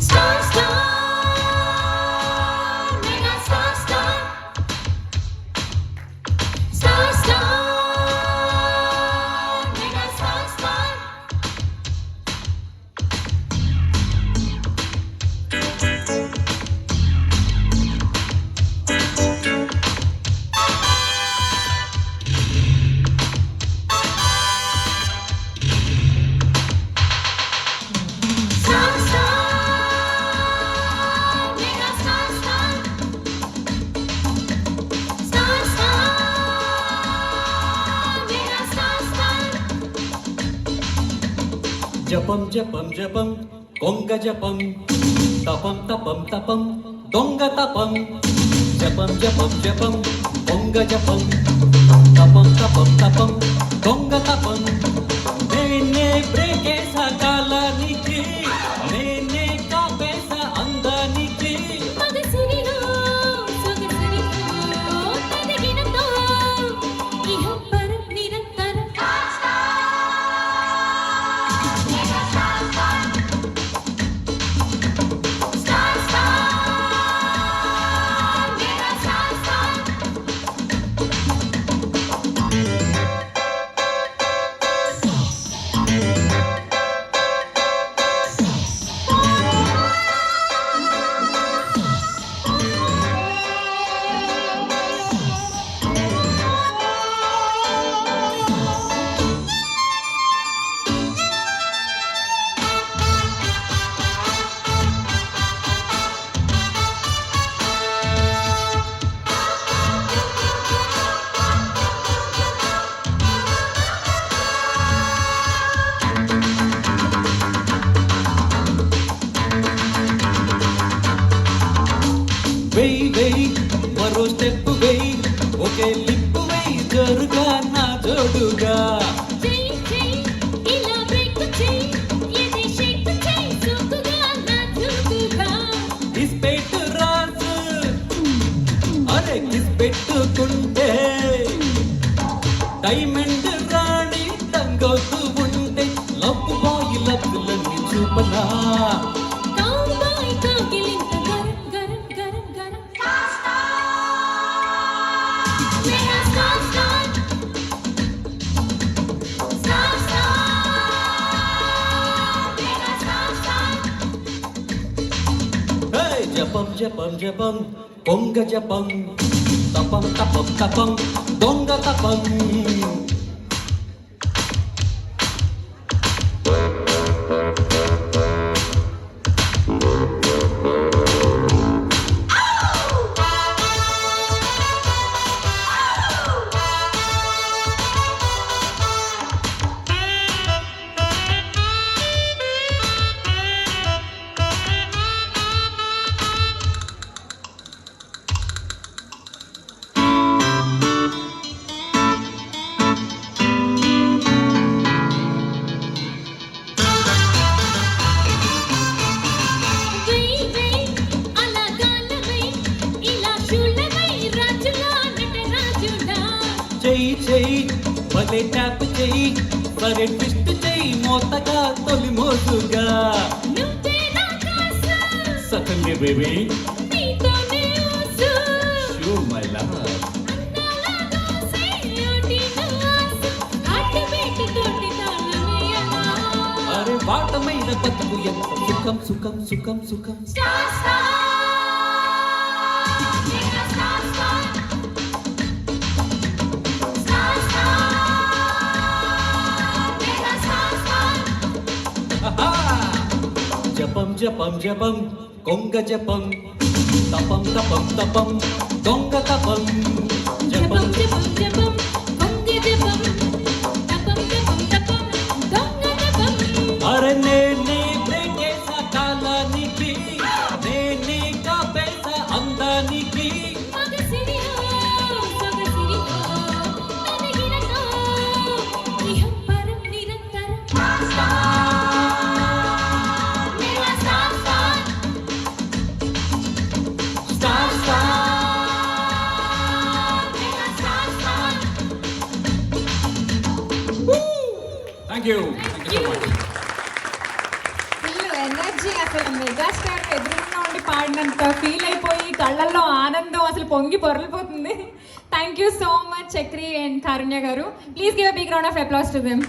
Star, star, mega star, star. Star, star, mega star, star. Star, star, mega star, star. Star, star, mega star, star. జపం జపం జపం కొంగ జపం తపం తపం తపం దొంగ తపం. జపం జపం జపం కొంగ జపం తపం తపం తపం దొంగ తపం. నేనే బ్రేకేసా కాలానికి, నేనే కాపేసా వెయ్యి వెయ్యి మరో స్టెప్ వెయ్యి ఒకే లిప్ వెయ్యి జోరుగా నా జోడుగా చెయ్యి చెయ్యి ఇలా బ్రేక్ చెయ్యి ఇది షేక్ చెయ్యి సుకుగా నా జుకుగా ఇస్పెట్టు రాజు అరే కిస్ పెట్టుకుంటే డైమండ్ రాణి తంగవుతూ ఉంటే లవ్ బాయ్ లవ్లన్నీ చూపనా కౌబాయ్ కౌగిలింత గరం గరం గరం గరం మేరా స్టార్ స్టార్ స్టార్ స్టార్ మేరా స్టార్ స్టార్ హే జపం జపం జపం కొంగ జపం తపం తపం తపం దొంగ తపం వెయ్ వెయ్ అలా గాలవై ఇలా షూలవై రాజులా నటరాజులా చెయ్యి చెయ్యి భలే ట్యాప్ చెయ్యి సరే ట్విస్ట్ చెయ్యి మోతగా తొలి మోసుగా నువ్వే నా కాసు సకండి బేబీ నీతోనే ఊసు షూ మై లవ్ అందాల దోసే ఓటి నువ్వాసు ఆట వేటి తోటి తాళమేయనా అరే వాటమైన బతుకు ఎంత సుఖం సుఖం సుఖం సుఖం స్టార్ స్టార్ మేరా స్టార్ స్టార్ స్టార్ స్టార్ మేరా స్టార్ స్టార్ జపం జపం జపం కొంగ జపం తపం తపం తపం దొంగ తపం జపం జపం జపం కొంగ జపం తపం తపం తపం దొంగ తపం అరే నేనే బ్రేక్ చేసా కాలానికి నేనే కాపేసా అందానికి మగసిరియో సొగసిరియో తనగిరతో ఇహం పరం నిరంతరం మేరా స్టార్ స్టార్ స్టార్ స్టార్ మేరా star star thank you so much. Full energy అసలు మెగాస్టార్ ఎదురుగా ఉండి పాడినంత ఫీల్ అయిపోయి కళ్ళల్లో ఆనందం అసలు పొంగి పొరలిపోతుంది. Thank you so much Chakri and Karunya గారు. Please give a big round of applause to them.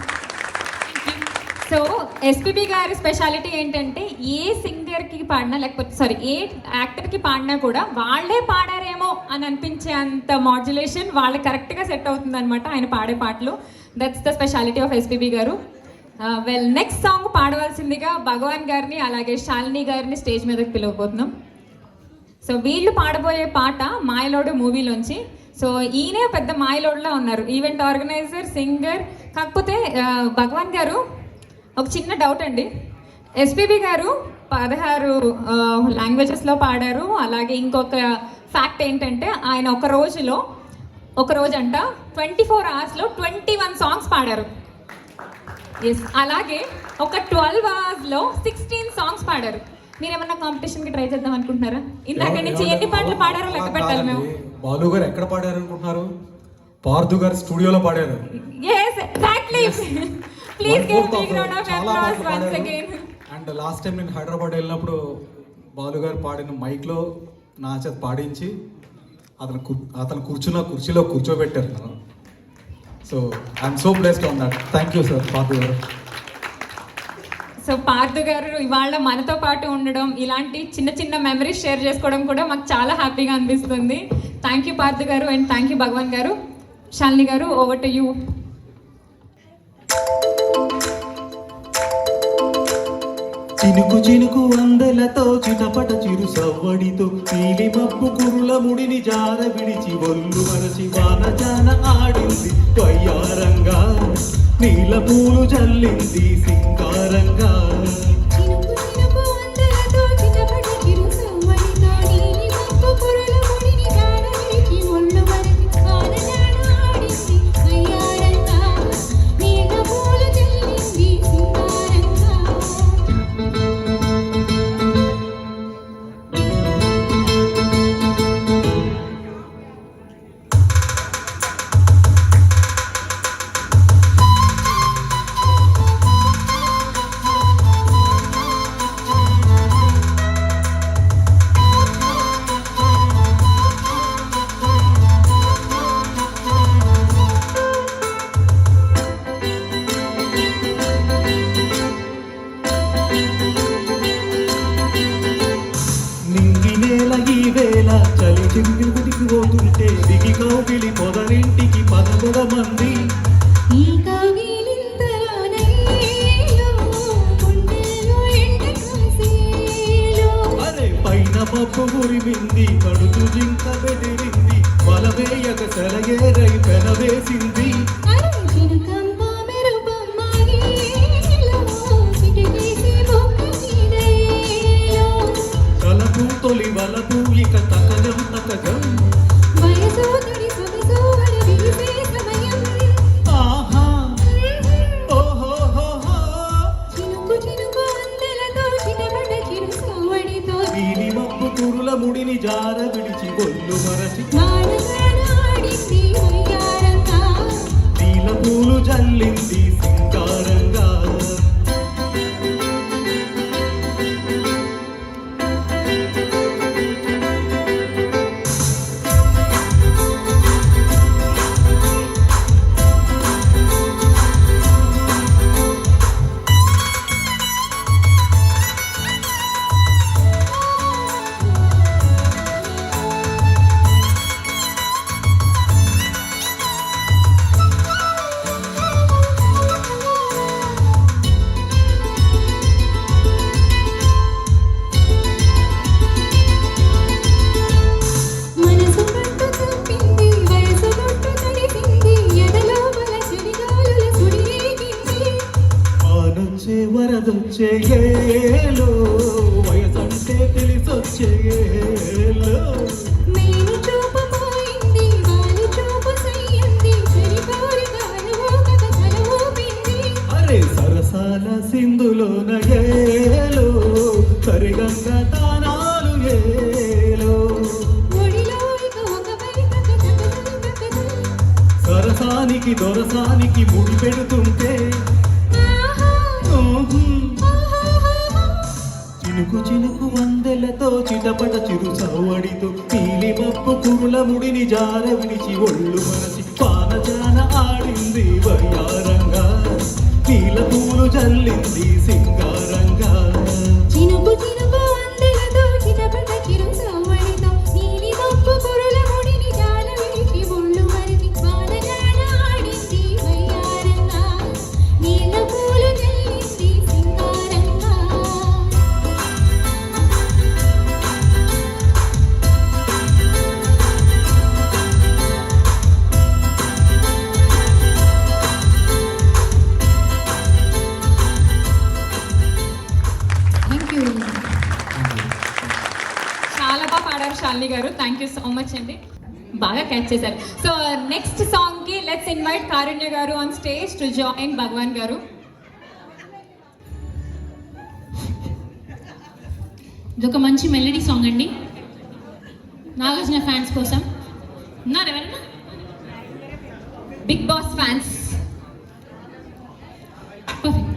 So SPB గారి స్పెషాలిటీ ఏంటంటే ఏ సింగర్కి పాడినా లేకపోతే ఏ యాక్టర్కి పాడినా కూడా వాళ్ళే పాడారేమో అని అనిపించే అంత మాడ్యులేషన్ వాళ్ళకి కరెక్ట్గా సెట్ అవుతుంది అనమాట ఆయన పాడే పాటలు. That's the speciality of SPB గారు. వెల్ నెక్స్ట్ సాంగ్ పాడవలసిందిగా భగవాన్ గారిని అలాగే శాలిని గారిని స్టేజ్ మీదకి పిలవబోతున్నాం. సో వీళ్ళు పాడబోయే పాట మాయలోడు మూవీలోంచి. సో ఈయనే పెద్ద మాయలోడులా ఉన్నారు, ఈవెంట్ ఆర్గనైజర్, సింగర్. కాకపోతే భగవాన్ గారు ఒక చిన్న డౌట్ అండి. ఎస్పీబీ గారు 16 లాంగ్వేజెస్లో పాడారు. అలాగే ఇంకొక ఫ్యాక్ట్ ఏంటంటే ఆయన ఒక రోజంట 24 అవర్స్లో 21 సాంగ్స్ పాడారు. ఎస్, అలాగే ఒక 12 అవర్స్లో 16 సాంగ్స్ పాడారు. మీరు ఏమన్నా కాంపిటీషన్కి ట్రై చేద్దాం అనుకుంటున్నారా? ఇందాక నుంచి ఎన్ని పాటలు పాడారో లెక్క పెట్టాలి మేము. బాలు గారు ఎక్కడ పాడారు అనుకుంటున్నారు? పార్థు గారు స్టూడియోలో పాడారు. Yes, exactly. Please give big round of applause once again. And last time నేను హైదరాబాద్ వెళ్ళినప్పుడు బాలు గారు పాడిన మైక్లో నా చేత పాడించి అతను కూర్చున్న కుర్చీలో కూర్చోబెట్టారు నన్ను. So I'm so blessed on that. Thank you sir Partha గారు. సో పార్థు గారు ఇవాళ మనతో పాటు ఉండడం, ఇలాంటి చిన్న చిన్న మెమరీస్ షేర్ చేసుకోవడం కూడా మాకు చాలా హ్యాపీగా అనిపిస్తుంది. థ్యాంక్ యూ పార్థు గారు అండ్ థ్యాంక్ యూ భగవాన్ గారు. శాలిని గారు, ఓవర్ టు యూ. చినుకు చినుకు అందలతో చిటపట చిరు సవ్వడితో నీలి మబ్బు కురుల ముడిని జార విడిచి ఒళ్ళు మరచి వానజాన ఆడింది వయ్యారంగా, నీల పూలు జల్లింది సింగారంగా. చినుకు చినుకు అందలతో చిటపట చిరు సవ్వడితో నీలి మబ్బు కురుల చలి చిగురికి పోతుంటే దిగి కౌగిలి పొదరింటికి 11 మంది. ఈ కవిలింతలోనయ్యో గుండెల్లో ఎండ కాసేలో. అరే పైన మబ్బు ఉరిమింది, కడుతు జింక బెదిరింది, వలవేయక సెలయేరై పెనవేసింది. అరే చినుకంబ మెరుపమ్మ గీలో చిటికేసి బొక్క నీడేలో. కలపు తొలి వలపు ఇక తకజం తకజం. వయసు తడి సొగసు వడి విరిసే సమయం. ఆహా ఓహోహోహో. చినుకు చినుకు అందెలతో చిటపట చిరు సవ్వడితో నీలి మబ్బు కురుల ముడిని జార విడిచి ఒళ్ళు మరచి వానగానాడింది వయ్యారంగా. నీల పూలు జల్లింది సింగారంగా. మనసు పట్టు తప్పింది వయసు పట్టు తడిసింది ఎడలో బల చెడిగాలుల సుడిరేగింది. ఆనొచ్చే వరదొచ్చే ఏలో, వయసంటే తెలిసొచ్చే ఏలో. మేని చూపు పోయింది వాలి చూపు సయ్యంది చెరిపోరి గాలవో కథ తల ఊపింది. అరే సరసాల సింధులోన ఏలో, సరిగంగ తానాలు ఏలో. ఒడిలో ఇక ఒక బయట కథ. సరసానికి దొరసానికి ముడి పెడుతుంటే ఆహా ఊహు. ఆహా. చినుకు చినుకు వందెలతో చిటపట చిరు సవ్వడితో నీలి మబ్బు కురుల ముడిని జార విడిచి ఒళ్ళు మరచి పానజాన ఆడింది వయ్యారంగా. నీల పూలు జల్లింది సింగారంగా. చినుకు చినుకు అందెలతో చిటపట చిరు సవ్వడితో నీలి మబ్బు కురుల ముడిని జాల విడిచి ఒళ్ళు మరిచి వానగాన ఆడింది వయ్యారంగా. నీల పూలు జల్లింది సింగారంగా. Thank you. చాలా బాగా పాడారు శాలిని గారు. థ్యాంక్ యూ సో మచ్ అండి, బాగా క్యాచ్ చేశారు. సో నెక్స్ట్ సాంగ్ కి లెట్స్ ఇన్వైట్ కారుణ్య గారు on stage to join Bhagwan గారు. ఇదొక మంచి మెలడీ సాంగ్ అండి, నాగార్జున ఫ్యాన్స్ కోసం. ఉన్నారు ఎవరైనా? Big Boss fans. పర్ఫెక్ట్.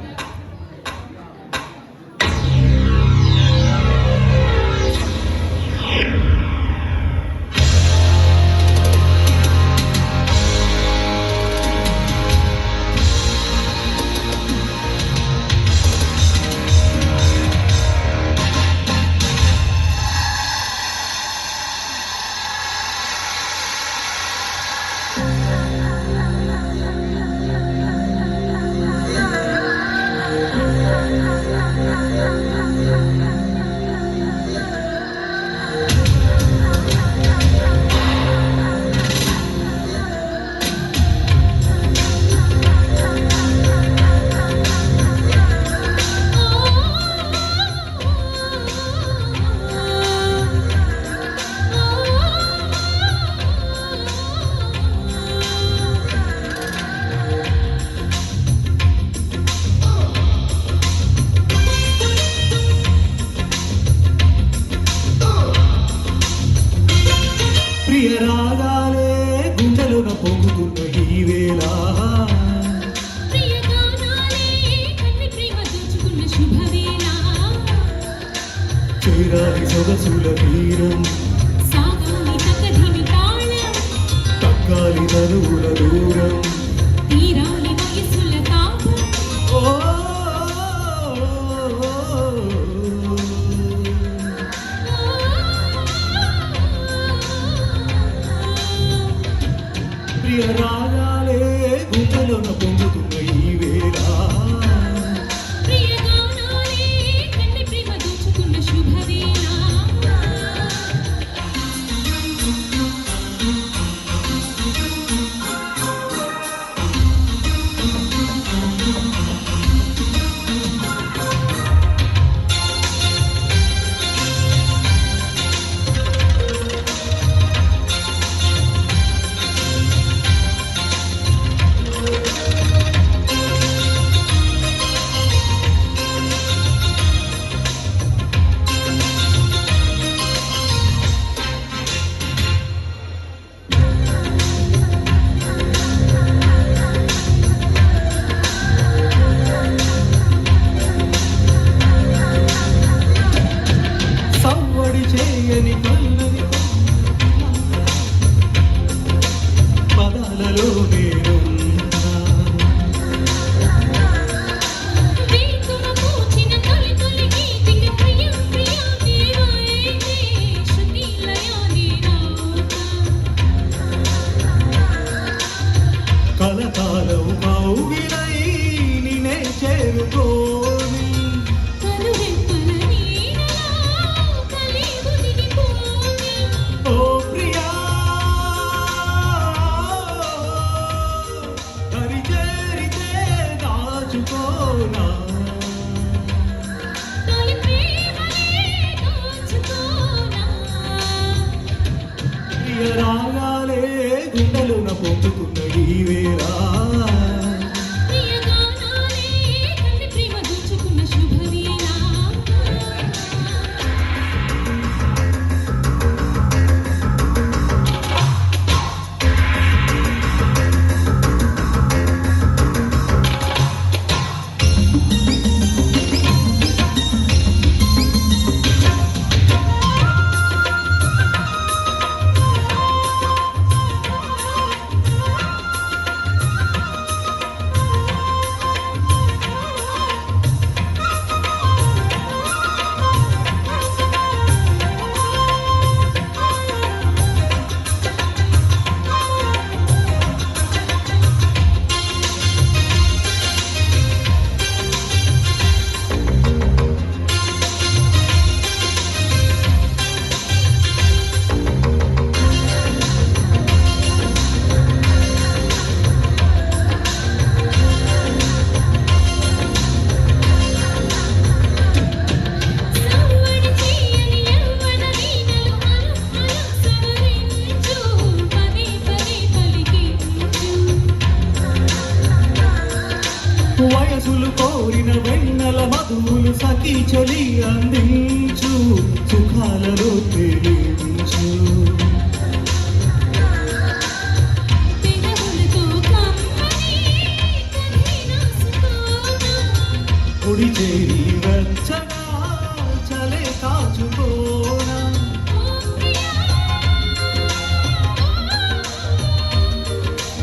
ప్రియ రాగాలే గుండెలున పొంగుతున్న ఈ వేళ. ప్రియ గానాలే కన్ని ప్రేమ దోచుకున్న శుభవేళ. చేరాలి సొగసుల తీరం, సాగాలి తకధిమి తాళం, తక్కాలి నలుగుల దూరం. తీరాలి వయసుల తాపం. ఓ ప్రియ రాగాలే గుండెలోన పొందుతున్న ఈ వేళ ప్రియ గానాలే కన్నె ప్రేమ దోచుకున్న శుభవేళ సవ్వడి చేయని కళ్ళని పదాలలో నేనున్నా వీకున పూచిన తొలి తొలి గీతిక ప్రియ ప్రియ నీవైతే శృతి లయ నీరాత కలకాలం కౌగిలై నినే చేరుకోని కనురెప్పల నీడలా కలిగు దిగిపోని ఓ ప్రియా హరి చేరితే దాచుకోనా తొలి ప్రేమలే దోచుకోనా ప్రియ రాగాలే గుండెలోన పొందుతున్న ఈ వేళ ప్రియ గానాలే కన్నె ప్రేమ దోచుకున్న శుభవేళ సవ్వడి చేయని యవ్వన వీణలు అలు అలు సవరించు పదే పదే పలికించు వయసులు కోరిన వెన్నెల మధువులు సఖీ చలి అందించు సుఖాలలో తేలించు పెదవులతో కమ్మని కథినాసుకోనా పొడి చేరి వెచ్చగా చలే కాచుకోనా ఓ ప్రియా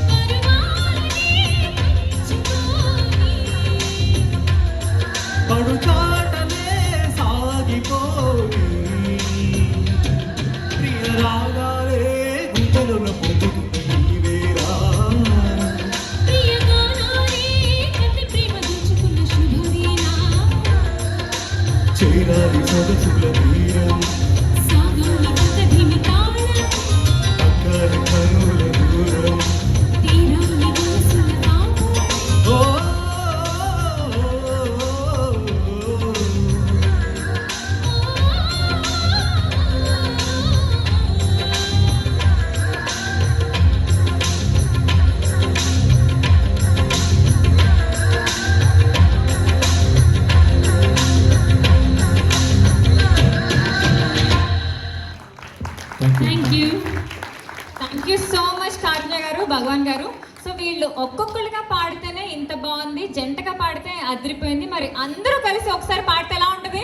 పరమాలని పంచుకోని పడుచాటలే సాగిపోయి ప్రియ రాగాలే గుండెలోన పొందుతున్న ఈ వేళ ప్రియ గానాలే కన్నె ప్రేమ దోచుకున్న శుభవేళ చేరాలి సొగసుల తీరం సాగాలి కథధిమి తాళం అక్కడి కనుల దూరం తీరాలి మనసుల తాపం ఓ థ్యాంక్ యూ సో మచ్ కారుణ్య గారు, భగవాన్ గారు. సో వీళ్ళు ఒక్కొక్కరుగా పాడితేనే ఇంత బాగుంది, జంటగా పాడితే అదిరిపోయింది. మరి అందరూ కలిసి ఒకసారి పాడితే ఎలా ఉంటుంది?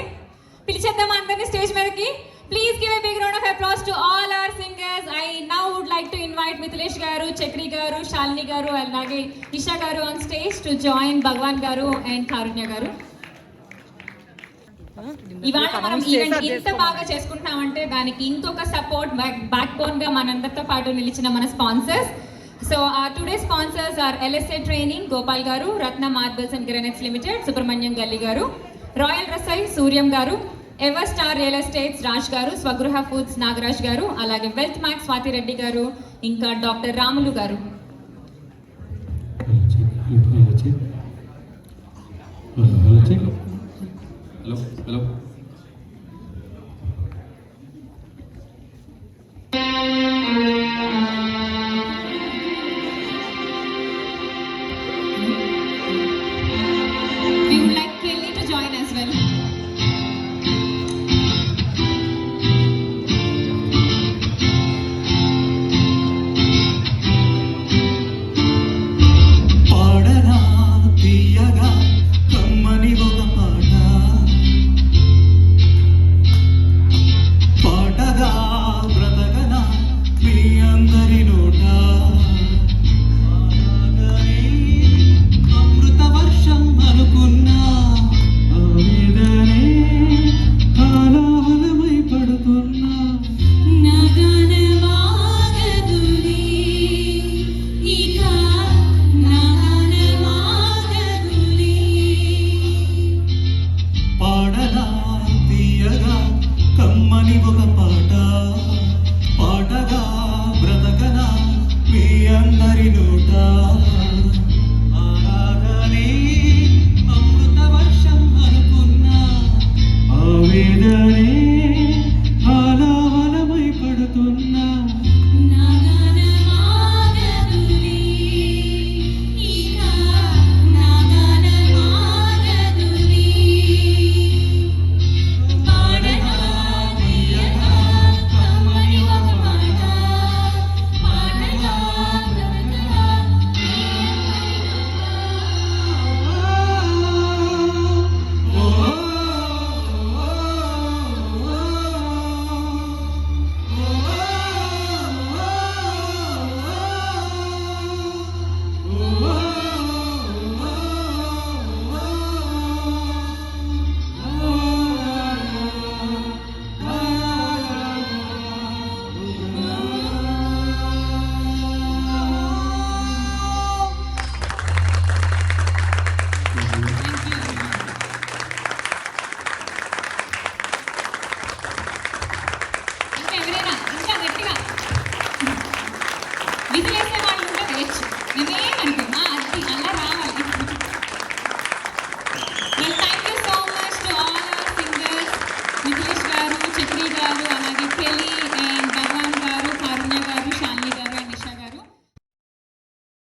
పిలిచేద్దాం అందరినీ స్టేజ్ మీదకి. Please give a big round of applause to all our singers. I now would like to invite Mithilesh గారు, చక్రి గారు, శాలిని గారు, అలాగే ఇషా గారు on stage to join Bhagwan గారు అండ్ కారుణ్య గారు. ఇవాళ మనం ఈవెంట్ ఇంత బాగా చేసుకుంటున్నామంటే దానికి ఇంకొక సపోర్ట్ బ్యాక్ బోన్ గా మనందరితో పాటు నిలిచిన మన sponsors. So our today's sponsors are LSA Training, Gopal Garu, Ratna Marbles and Granites Limited, Subramanyam Galli Garu, Royal Rasai, Suryam Garu, Everstar Real Estates, Raj Garu, Swagruha Foods, Nagaraj Garu, alage Wealth Max, Swati Reddy Garu, ఇంకా doctor Ramulu గారు.